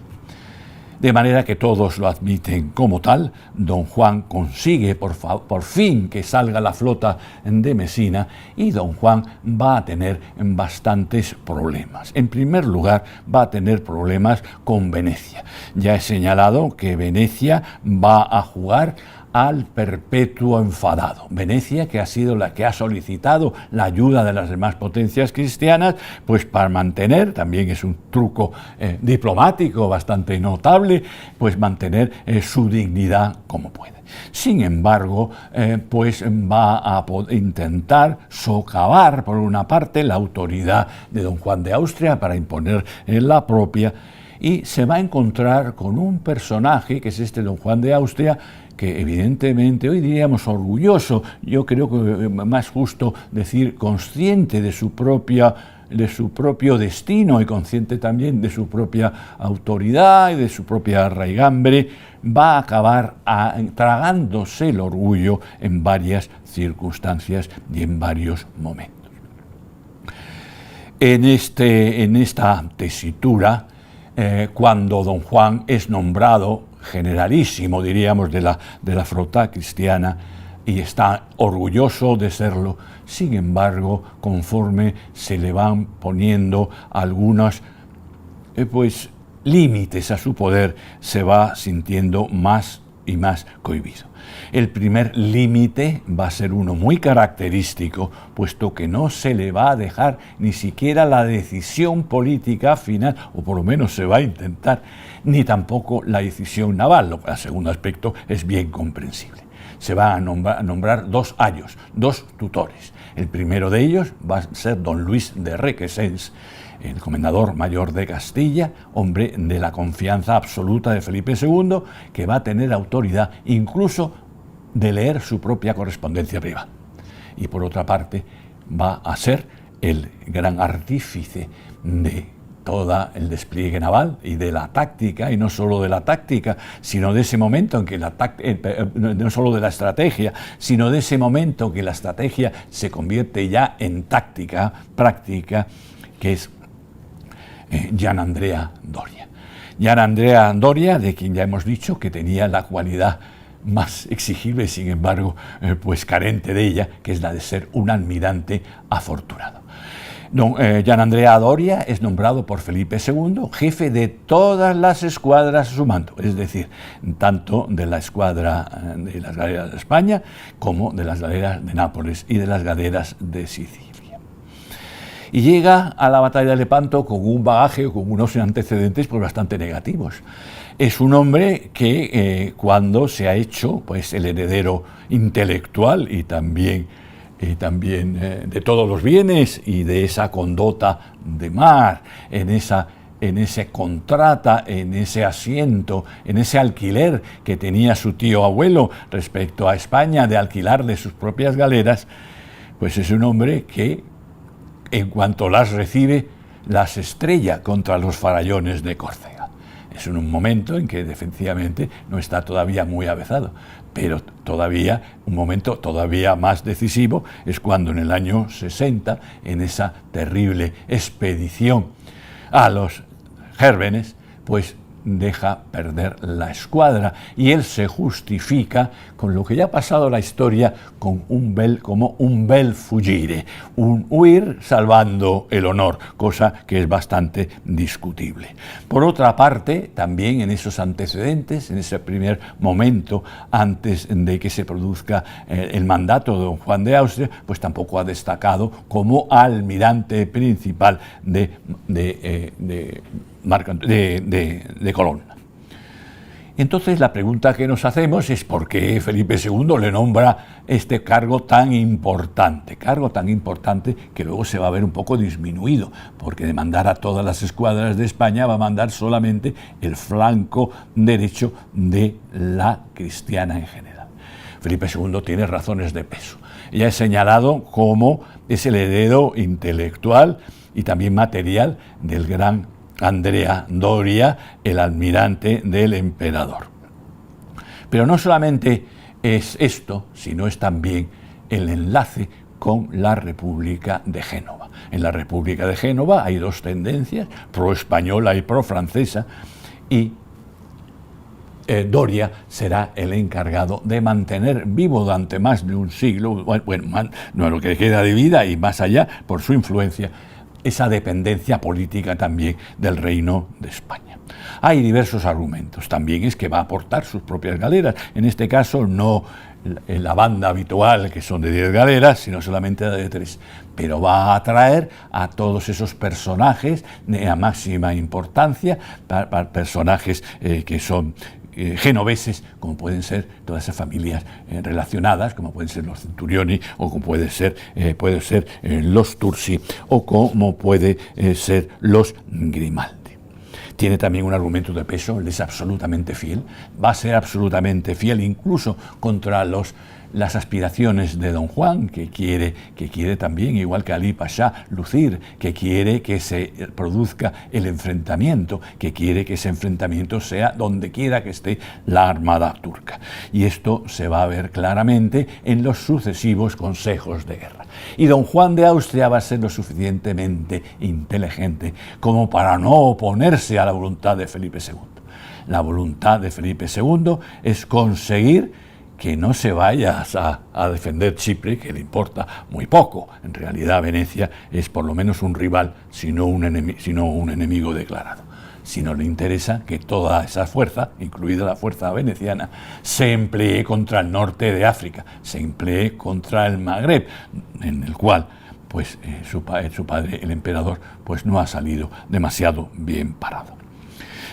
De manera que todos lo admiten como tal. Don Juan consigue por fin que salga la flota de Mesina, y don Juan va a tener bastantes problemas. En primer lugar, va a tener problemas con Venecia. Ya he señalado que Venecia va a jugar al perpetuo enfadado. Venecia, que ha sido la que ha solicitado la ayuda de las demás potencias cristianas, pues para mantener, también es un truco diplomático bastante notable, pues mantener su dignidad como puede. Sin embargo, pues va a intentar socavar por una parte la autoridad de don Juan de Austria para imponer la propia, y se va a encontrar con un personaje que es este don Juan de Austria, que evidentemente hoy diríamos orgulloso, yo creo que más justo decir consciente de su propio destino y consciente también de su propia autoridad y de su propia raigambre, va a acabar tragándose el orgullo en varias circunstancias y en varios momentos. En esta tesitura, cuando don Juan es nombrado generalísimo, diríamos, de la flota cristiana, y está orgulloso de serlo, sin embargo, conforme se le van poniendo algunos límites a su poder, se va sintiendo más y más cohibido. El primer límite va a ser uno muy característico, puesto que no se le va a dejar ni siquiera la decisión política final, o por lo menos se va a intentar, ni tampoco la decisión naval, lo que al segundo aspecto es bien comprensible. Se va a nombrar 2 ayos, 2 tutores. El primero de ellos va a ser don Luis de Requesens, el comendador mayor de Castilla, hombre de la confianza absoluta de Felipe II, que va a tener autoridad incluso de leer su propia correspondencia privada. Y por otra parte, va a ser el gran artífice de todo el despliegue naval y de la táctica, y no solo de la táctica, sino de ese momento en que no solo de la estrategia, sino de ese momento que la estrategia se convierte ya en táctica práctica, que es Gian Andrea Doria. Gian Andrea Doria, de quien ya hemos dicho que tenía la cualidad más exigible, sin embargo, pues carente de ella, que es la de ser un almirante afortunado. Gian Andrea Doria es nombrado por Felipe II jefe de todas las escuadras a su mando, es decir, tanto de la escuadra de las galeras de España como de las galeras de Nápoles y de las galeras de Sicilia. Y llega a la batalla de Lepanto con un bagaje o con unos antecedentes pues bastante negativos. Es un hombre que cuando se ha hecho pues el heredero intelectual y también de todos los bienes y de esa condota de mar, en ese contrata, en ese asiento, en ese alquiler que tenía su tío abuelo respecto a España de alquilarle sus propias galeras, pues es un hombre que en cuanto las recibe, las estrella contra los farallones de Córcega. Es un momento en que definitivamente no está todavía muy avezado, pero todavía un momento todavía más decisivo es cuando en el año 60, en esa terrible expedición a los Gérmenes, pues deja perder la escuadra y él se justifica con lo que ya ha pasado la historia con como un bel fuggire, un huir salvando el honor, cosa que es bastante discutible. Por otra parte, también en esos antecedentes, en ese primer momento antes de que se produzca el mandato de don Juan de Austria, pues tampoco ha destacado como almirante principal de Colón. Entonces la pregunta que nos hacemos es por qué Felipe II le nombra este cargo tan importante que luego se va a ver un poco disminuido, porque de mandar a todas las escuadras de España va a mandar solamente el flanco derecho de la cristiana en general. Felipe II tiene razones de peso. Ya he señalado cómo es el heredero intelectual y también material del gran Andrea Doria, el almirante del emperador. Pero no solamente es esto, sino es también el enlace con la República de Génova. En la República de Génova hay 2 tendencias, pro-española y pro-francesa, y Doria será el encargado de mantener vivo durante más de un siglo, no lo que queda de vida y más allá, por su influencia, esa dependencia política también del Reino de España. Hay diversos argumentos. También es que va a aportar sus propias galeras. En este caso no la banda habitual, que son de 10 galeras, sino solamente de 3. Pero va a atraer a todos esos personajes de la máxima importancia, personajes que son genoveses, como pueden ser todas esas familias relacionadas, como pueden ser los Centurioni, o como puede ser los Tursi, o como puede ser los Grimaldi. Tiene también un argumento de peso, él es absolutamente fiel, va a ser absolutamente fiel incluso contra las aspiraciones de don Juan, que quiere también, igual que Ali Pasha, lucir, que quiere que se produzca el enfrentamiento, que quiere que ese enfrentamiento sea donde quiera que esté la armada turca. Y esto se va a ver claramente en los sucesivos consejos de guerra. Y don Juan de Austria va a ser lo suficientemente inteligente como para no oponerse a la voluntad de Felipe II. La voluntad de Felipe II es conseguir que no se vaya a defender Chipre, que le importa muy poco. En realidad Venecia es por lo menos un rival, sino un enemigo declarado. sino le interesa que toda esa fuerza, incluida la fuerza veneciana, se emplee contra el norte de África, se emplee contra el Magreb, en el cual pues, su padre, el emperador, pues, no ha salido demasiado bien parado.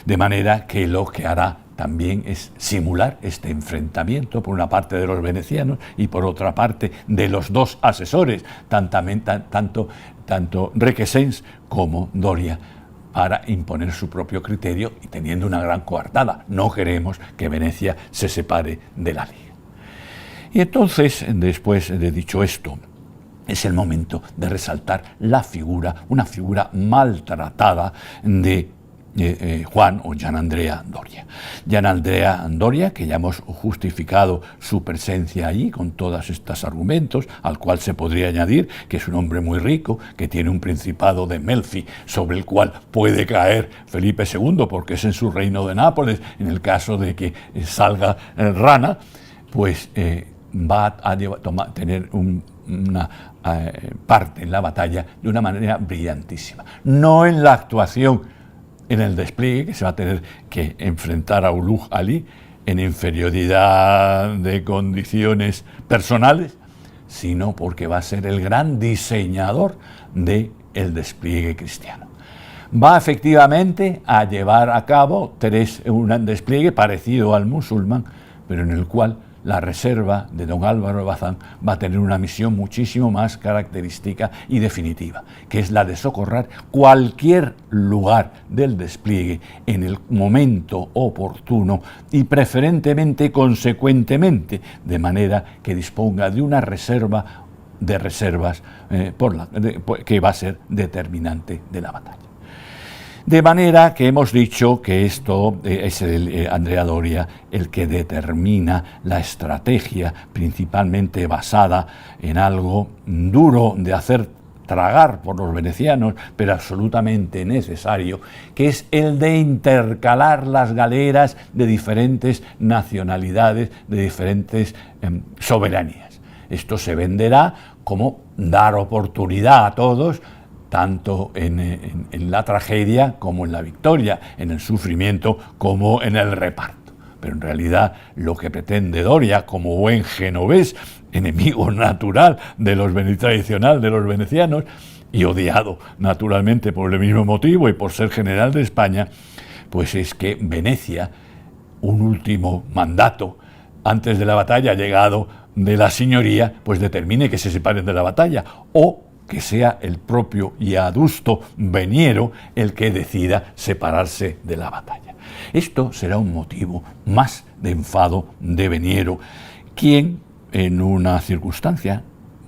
De manera que lo que hará también es simular este enfrentamiento, por una parte de los venecianos y por otra parte de los dos asesores, tanto Requesens como Doria, para imponer su propio criterio y teniendo una gran coartada. No queremos que Venecia se separe de la Liga. Y entonces, después de dicho esto, es el momento de resaltar una figura maltratada de Juan o Gianandrea Doria. Gianandrea Doria, que ya hemos justificado su presencia allí con todos estos argumentos, al cual se podría añadir que es un hombre muy rico, que tiene un principado de Melfi sobre el cual puede caer Felipe II, porque es en su reino de Nápoles, en el caso de que salga Rana, pues va a tener una parte en la batalla de una manera brillantísima. No en la actuación, en el despliegue, que se va a tener que enfrentar a Ulugh Ali en inferioridad de condiciones personales, sino porque va a ser el gran diseñador del despliegue cristiano. Va efectivamente a llevar a cabo un despliegue parecido al musulmán, pero en el cual la reserva de don Álvaro de Bazán va a tener una misión muchísimo más característica y definitiva, que es la de socorrer cualquier lugar del despliegue en el momento oportuno y preferentemente consecuentemente, de manera que disponga de una reserva de reservas que va a ser determinante de la batalla. De manera que hemos dicho que esto es Andrea Doria el que determina la estrategia, principalmente basada en algo duro de hacer tragar por los venecianos, pero absolutamente necesario, que es el de intercalar las galeras de diferentes nacionalidades, de diferentes soberanías. Esto se venderá como dar oportunidad a todos, tanto en la tragedia como en la victoria, en el sufrimiento como en el reparto. Pero en realidad lo que pretende Doria, como buen genovés, enemigo natural tradicional de los venecianos, y odiado naturalmente por el mismo motivo y por ser general de España, pues es que Venecia, un último mandato antes de la batalla llegado de la señoría, pues determine que se separen de la batalla, o que sea el propio y adusto Veniero el que decida separarse de la batalla. Esto será un motivo más de enfado de Veniero, quien, en una circunstancia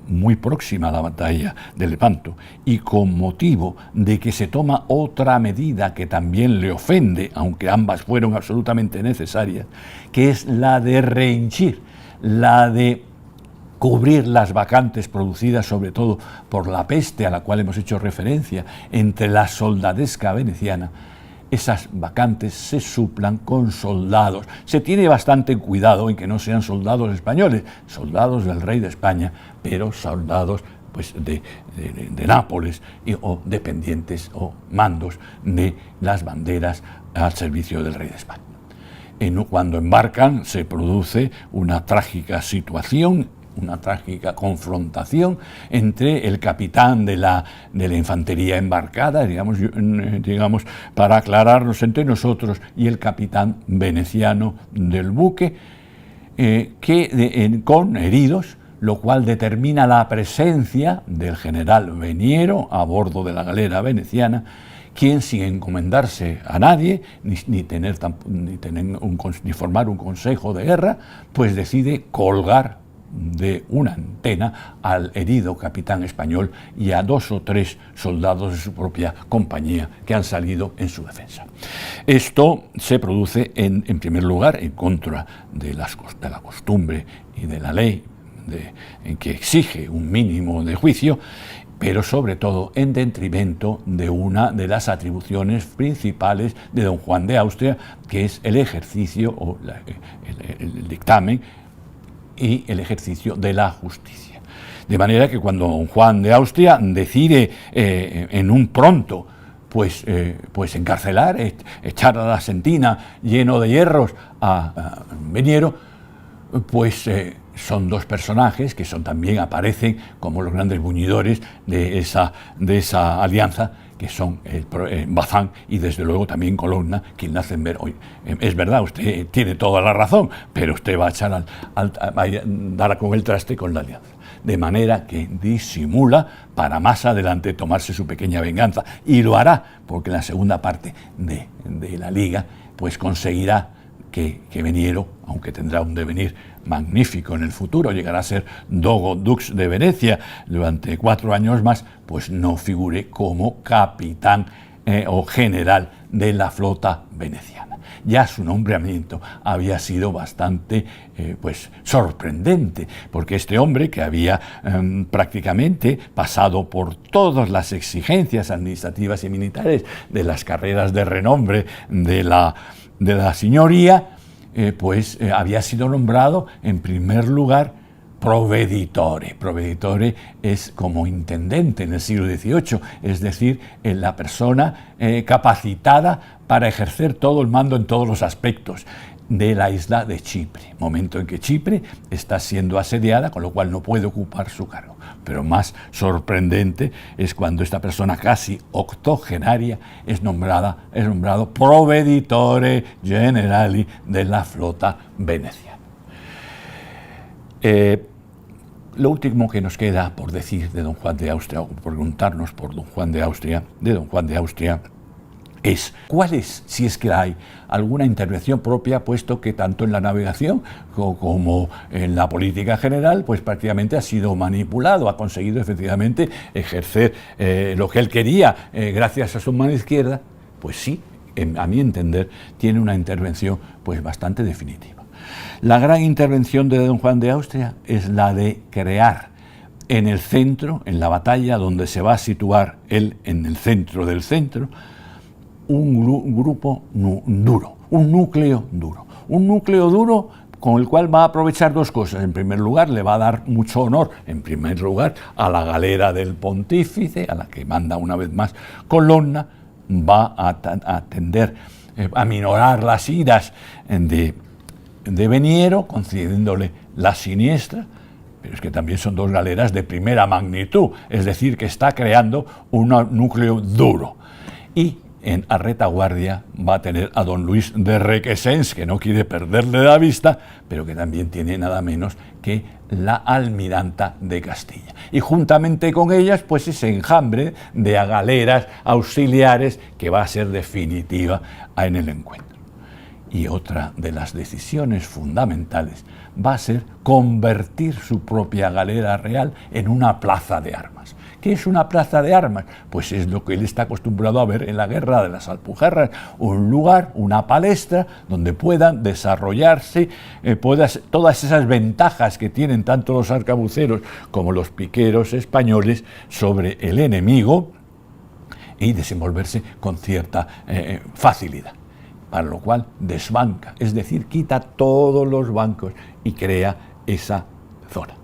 muy próxima a la batalla de Lepanto y con motivo de que se toma otra medida que también le ofende, aunque ambas fueron absolutamente necesarias, que es la de rehinchir, la de cubrir las vacantes producidas sobre todo por la peste a la cual hemos hecho referencia entre la soldadesca veneciana. Esas vacantes se suplan con soldados. Se tiene bastante cuidado en que no sean soldados españoles, soldados del rey de España, pero soldados pues, de Nápoles o dependientes o mandos de las banderas al servicio del rey de España. Cuando embarcan se produce una trágica situación, una trágica confrontación entre el capitán de la infantería embarcada, digamos, para aclararnos entre nosotros, y el capitán veneciano del buque, con heridos, lo cual determina la presencia del general Veniero a bordo de la galera veneciana, quien, sin encomendarse a nadie, ni formar un consejo de guerra, pues decide colgar de una antena al herido capitán español y a 2 o 3 soldados de su propia compañía que han salido en su defensa. Esto se produce en primer lugar en contra de la costumbre y de la ley en que exige un mínimo de juicio, pero sobre todo en detrimento de una de las atribuciones principales de don Juan de Austria, que es el ejercicio o el dictamen y el ejercicio de la justicia. De manera que cuando don Juan de Austria decide en un pronto pues encarcelar, echar a la sentina lleno de hierros a Veniero, pues son dos personajes que también aparecen como los grandes buñidores de esa alianza, que son Bazán y desde luego también Colonna, quien le hacen ver, hoy es verdad, usted tiene toda la razón, pero usted va a echar va a dar con el traste con la alianza. De manera que disimula para más adelante tomarse su pequeña venganza, y lo hará, porque en la segunda parte de la Liga pues conseguirá que Veniero, aunque tendrá un devenir magnífico en el futuro, llegará a ser Dogo Dux de Venecia durante 4 años más, pues no figure como capitán o general de la flota veneciana. Ya su nombramiento había sido bastante sorprendente, porque este hombre, que había prácticamente pasado por todas las exigencias administrativas y militares de las carreras de renombre de la señoría, había sido nombrado en primer lugar proveditore. Proveditore es como intendente en el siglo XVIII, es decir, la persona capacitada para ejercer todo el mando en todos los aspectos de la isla de Chipre, momento en que Chipre está siendo asediada, con lo cual no puede ocupar su cargo. Pero más sorprendente es cuando esta persona casi octogenaria es nombrado proveditore generali de la flota veneciana. Lo último que nos queda por decir de don Juan de Austria, o por preguntarnos por don Juan de Austria, es cuál es, si es que hay alguna intervención propia, puesto que tanto en la navegación como en la política general, pues prácticamente ha sido manipulado, ha conseguido efectivamente ejercer lo que él quería gracias a su mano izquierda. Pues sí, a mi entender, tiene una intervención pues bastante definitiva. La gran intervención de don Juan de Austria es la de crear en el centro, en la batalla donde se va a situar él en el centro del centro, un grupo duro, un núcleo duro con el cual va a aprovechar dos cosas. En primer lugar, le va a dar mucho honor, en primer lugar, a la galera del pontífice, a la que manda una vez más Colonna, va a tender a minorar las iras de Veniero, concediéndole la siniestra, pero es que también son dos galeras de primera magnitud, es decir, que está creando un núcleo duro. Y a retaguardia va a tener a don Luis de Requesens, que no quiere perderle la vista, pero que también tiene nada menos que la almiranta de Castilla. Y juntamente con ellas, pues ese enjambre de galeras auxiliares que va a ser definitiva en el encuentro. Y otra de las decisiones fundamentales va a ser convertir su propia galera real en una plaza de armas. ¿Qué es una plaza de armas? Pues es lo que él está acostumbrado a ver en la guerra de las Alpujarras, un lugar, una palestra donde puedan desarrollarse todas esas ventajas que tienen tanto los arcabuceros como los piqueros españoles sobre el enemigo y desenvolverse con cierta facilidad. Para lo cual desbanca, es decir, quita todos los bancos y crea esa zona.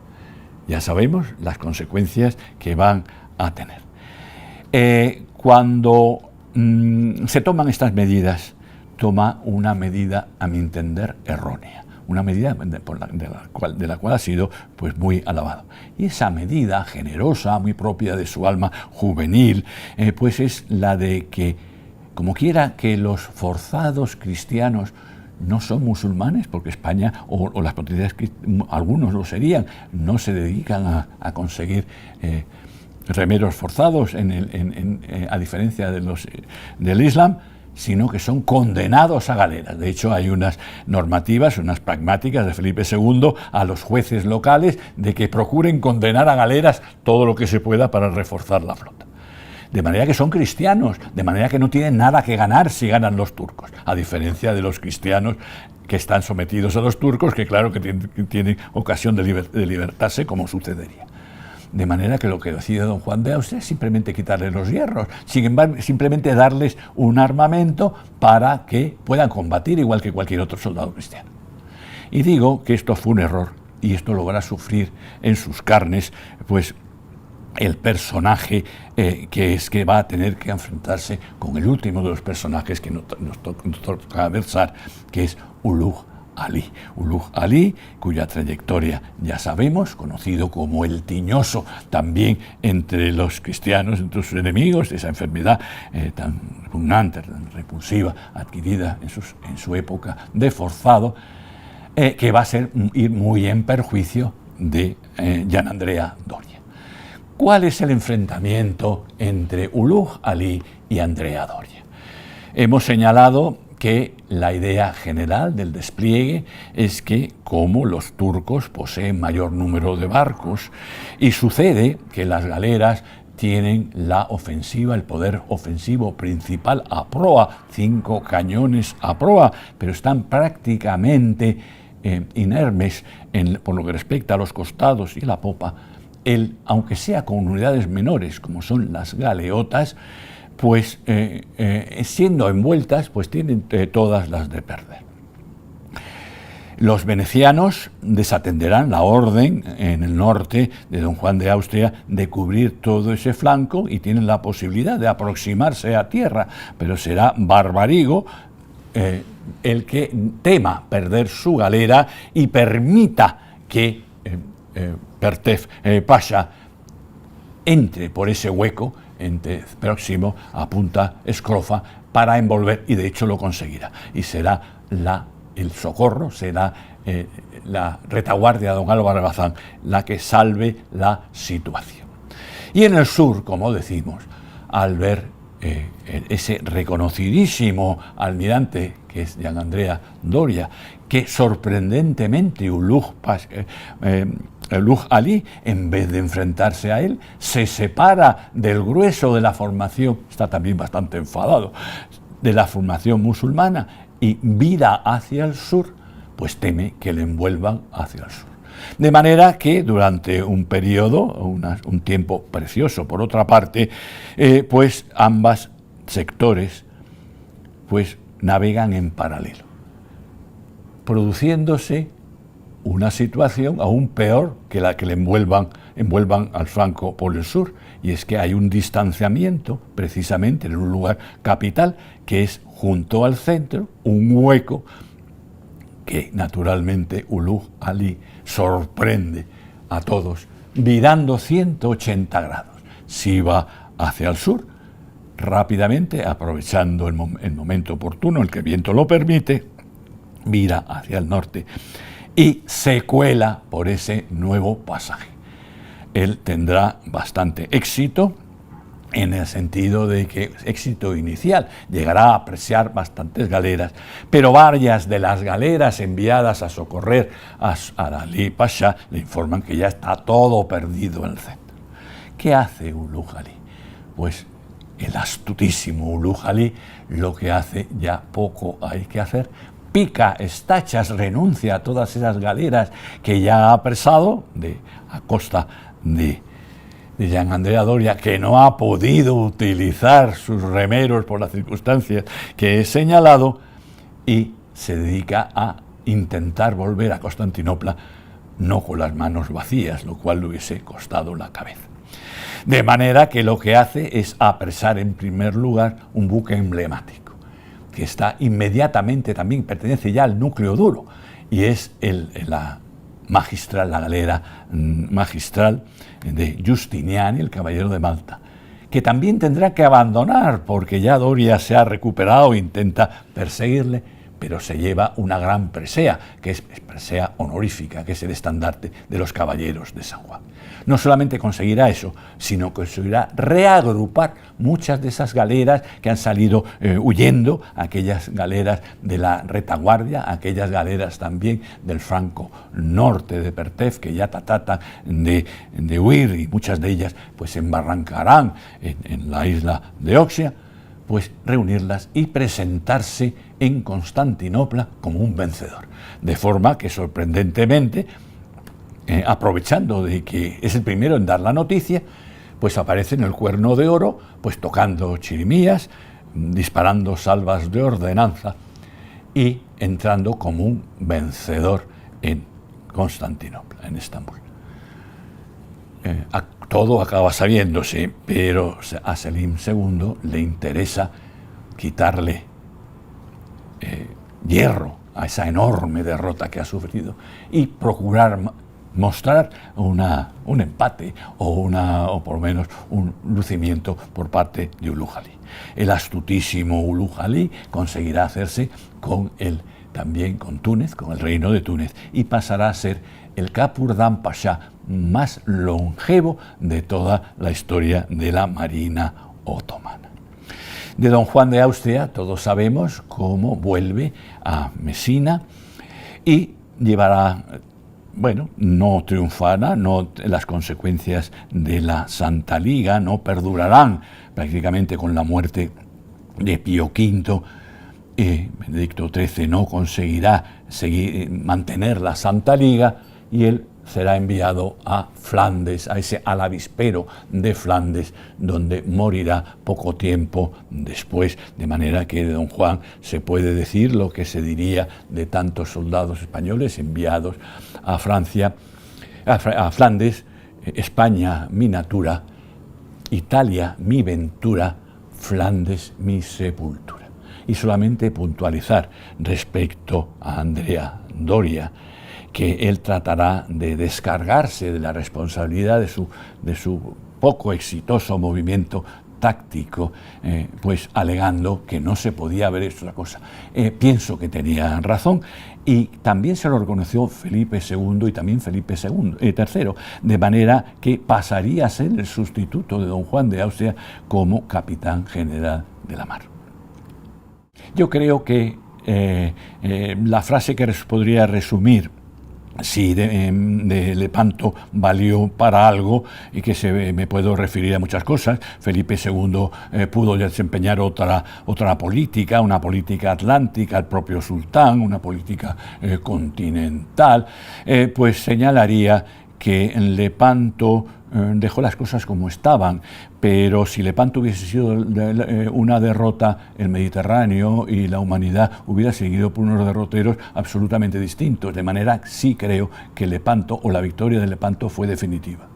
Ya sabemos las consecuencias que van a tener. Cuando se toman estas medidas, toma una medida, a mi entender, errónea, una medida de la cual ha sido pues muy alabado. Y esa medida generosa, muy propia de su alma juvenil, pues es la de que, como quiera que los forzados cristianos no son musulmanes, porque España o las potencias, algunos lo serían, no se dedican a conseguir remeros forzados a diferencia del Islam, sino que son condenados a galeras. De hecho, hay unas normativas, unas pragmáticas de Felipe II a los jueces locales de que procuren condenar a galeras todo lo que se pueda para reforzar la flota. De manera que son cristianos, de manera que no tienen nada que ganar si ganan los turcos, a diferencia de los cristianos que están sometidos a los turcos, que claro que tienen ocasión de libertarse, como sucedería. De manera que lo que decide don Juan de Austria es simplemente quitarles los hierros, simplemente darles un armamento para que puedan combatir igual que cualquier otro soldado cristiano. Y digo que esto fue un error, y esto logra sufrir en sus carnes, pues, el personaje que va a tener que enfrentarse con el último de los personajes que nos toca versar, que es Ulugh Ali. Ulugh Ali, cuya trayectoria ya sabemos, conocido como el Tiñoso también entre los cristianos, entre sus enemigos, esa enfermedad tan repugnante, tan repulsiva, adquirida en su época de forzado, que va a ir muy en perjuicio de Gianandrea Doria. ¿Cuál es el enfrentamiento entre Ulugh Ali y Andrea Doria? Hemos señalado que la idea general del despliegue es que, como los turcos poseen mayor número de barcos y sucede que las galeras tienen la ofensiva, el poder ofensivo principal a proa, 5 cañones a proa, pero están prácticamente inermes por lo que respecta a los costados y la popa, aunque sea con unidades menores como son las galeotas, pues siendo envueltas, pues tienen todas las de perder. Los venecianos desatenderán la orden en el norte de don Juan de Austria de cubrir todo ese flanco y tienen la posibilidad de aproximarse a tierra, pero será Barbarigo el que tema perder su galera y permita que Pertev Pasha entre por ese hueco próximo a Punta Escrofa para envolver, y de hecho lo conseguirá, y será el socorro, será la retaguardia de don Álvaro Bazán la que salve la situación. Y en el sur, como decimos, al ver ese reconocidísimo almirante que es Gianandrea Doria, que sorprendentemente Ulugh Ali, en vez de enfrentarse a él, se separa del grueso de la formación, está también bastante enfadado, de la formación musulmana y vira hacia el sur, pues teme que le envuelvan hacia el sur. De manera que durante un periodo, un tiempo precioso por otra parte, pues ambos sectores pues navegan en paralelo, produciéndose una situación aún peor que la que le envuelvan al flanco por el sur, y es que hay un distanciamiento precisamente en un lugar capital que es junto al centro, un hueco que naturalmente Ulugh Ali sorprende a todos virando 180 grados. Si va hacia el sur, rápidamente, aprovechando el momento oportuno, el que el viento lo permite, vira hacia el norte y se cuela por ese nuevo pasaje. Él tendrá bastante éxito, en el sentido de que éxito inicial, llegará a apreciar bastantes galeras, pero varias de las galeras enviadas a socorrer a Ali Pasha le informan que ya está todo perdido en el centro. ¿Qué hace Ulugh Ali? Pues el astutísimo Ulugh Ali lo que hace, ya poco hay que hacer, pica estachas, renuncia a todas esas galeras que ya ha apresado a costa de Gianandrea Doria, que no ha podido utilizar sus remeros por las circunstancias que he señalado, y se dedica a intentar volver a Constantinopla, no con las manos vacías, lo cual le hubiese costado la cabeza. De manera que lo que hace es apresar en primer lugar un buque emblemático, que está inmediatamente, también pertenece ya al núcleo duro, y es la galera magistral de Giustiniani, el caballero de Malta, que también tendrá que abandonar porque ya Doria se ha recuperado e intenta perseguirle, pero se lleva una gran presea, que es presea honorífica, que es el estandarte de los caballeros de San Juan. No solamente conseguirá eso, sino que conseguirá reagrupar muchas de esas galeras que han salido huyendo, aquellas galeras de la retaguardia, aquellas galeras también del flanco norte de Pertev, que ya tratan de huir, y muchas de ellas pues se embarrancarán en la isla de Oxia, pues reunirlas y presentarse en Constantinopla como un vencedor. De forma que, sorprendentemente, aprovechando de que es el primero en dar la noticia, pues aparece en el Cuerno de Oro, pues tocando chirimías, disparando salvas de ordenanza y entrando como un vencedor en Constantinopla, en Estambul. todo acaba sabiéndose, pero a Selim II le interesa quitarle hierro a esa enorme derrota que ha sufrido y procurar mostrar un empate o por lo menos un lucimiento por parte de Ulugh Ali. El astutísimo Ulugh Ali conseguirá hacerse también con Túnez, con el reino de Túnez, y pasará a ser el Kapurdan Pasha más longevo de toda la historia de la Marina otomana. De don Juan de Austria todos sabemos cómo vuelve a Mesina y llevará, bueno, no triunfará, las consecuencias de la Santa Liga no perdurarán prácticamente con la muerte de Pío V. Benedicto XIII no conseguirá mantener la Santa Liga y él será enviado a Flandes, a ese alavispero de Flandes, donde morirá poco tiempo después, de manera que de don Juan se puede decir lo que se diría de tantos soldados españoles enviados a Francia, a Flandes: España mi natura, Italia mi ventura, Flandes mi sepultura. Y solamente puntualizar respecto a Andrea Doria, que él tratará de descargarse de la responsabilidad de su poco exitoso movimiento táctico, pues alegando que no se podía haber hecho la cosa. Pienso que tenía razón, y también se lo reconoció Felipe II y también Felipe III, de manera que pasaría a ser el sustituto de don Juan de Austria como capitán general de la mar. Yo creo que la frase que podría resumir si de Lepanto valió para algo, y que me puedo referir a muchas cosas. Felipe II pudo desempeñar otra política, una política atlántica, el propio sultán, una política continental, pues señalaría que en Lepanto dejó las cosas como estaban, pero si Lepanto hubiese sido una derrota, el Mediterráneo y la humanidad hubiera seguido por unos derroteros absolutamente distintos, de manera que sí creo que Lepanto, o la victoria de Lepanto, fue definitiva.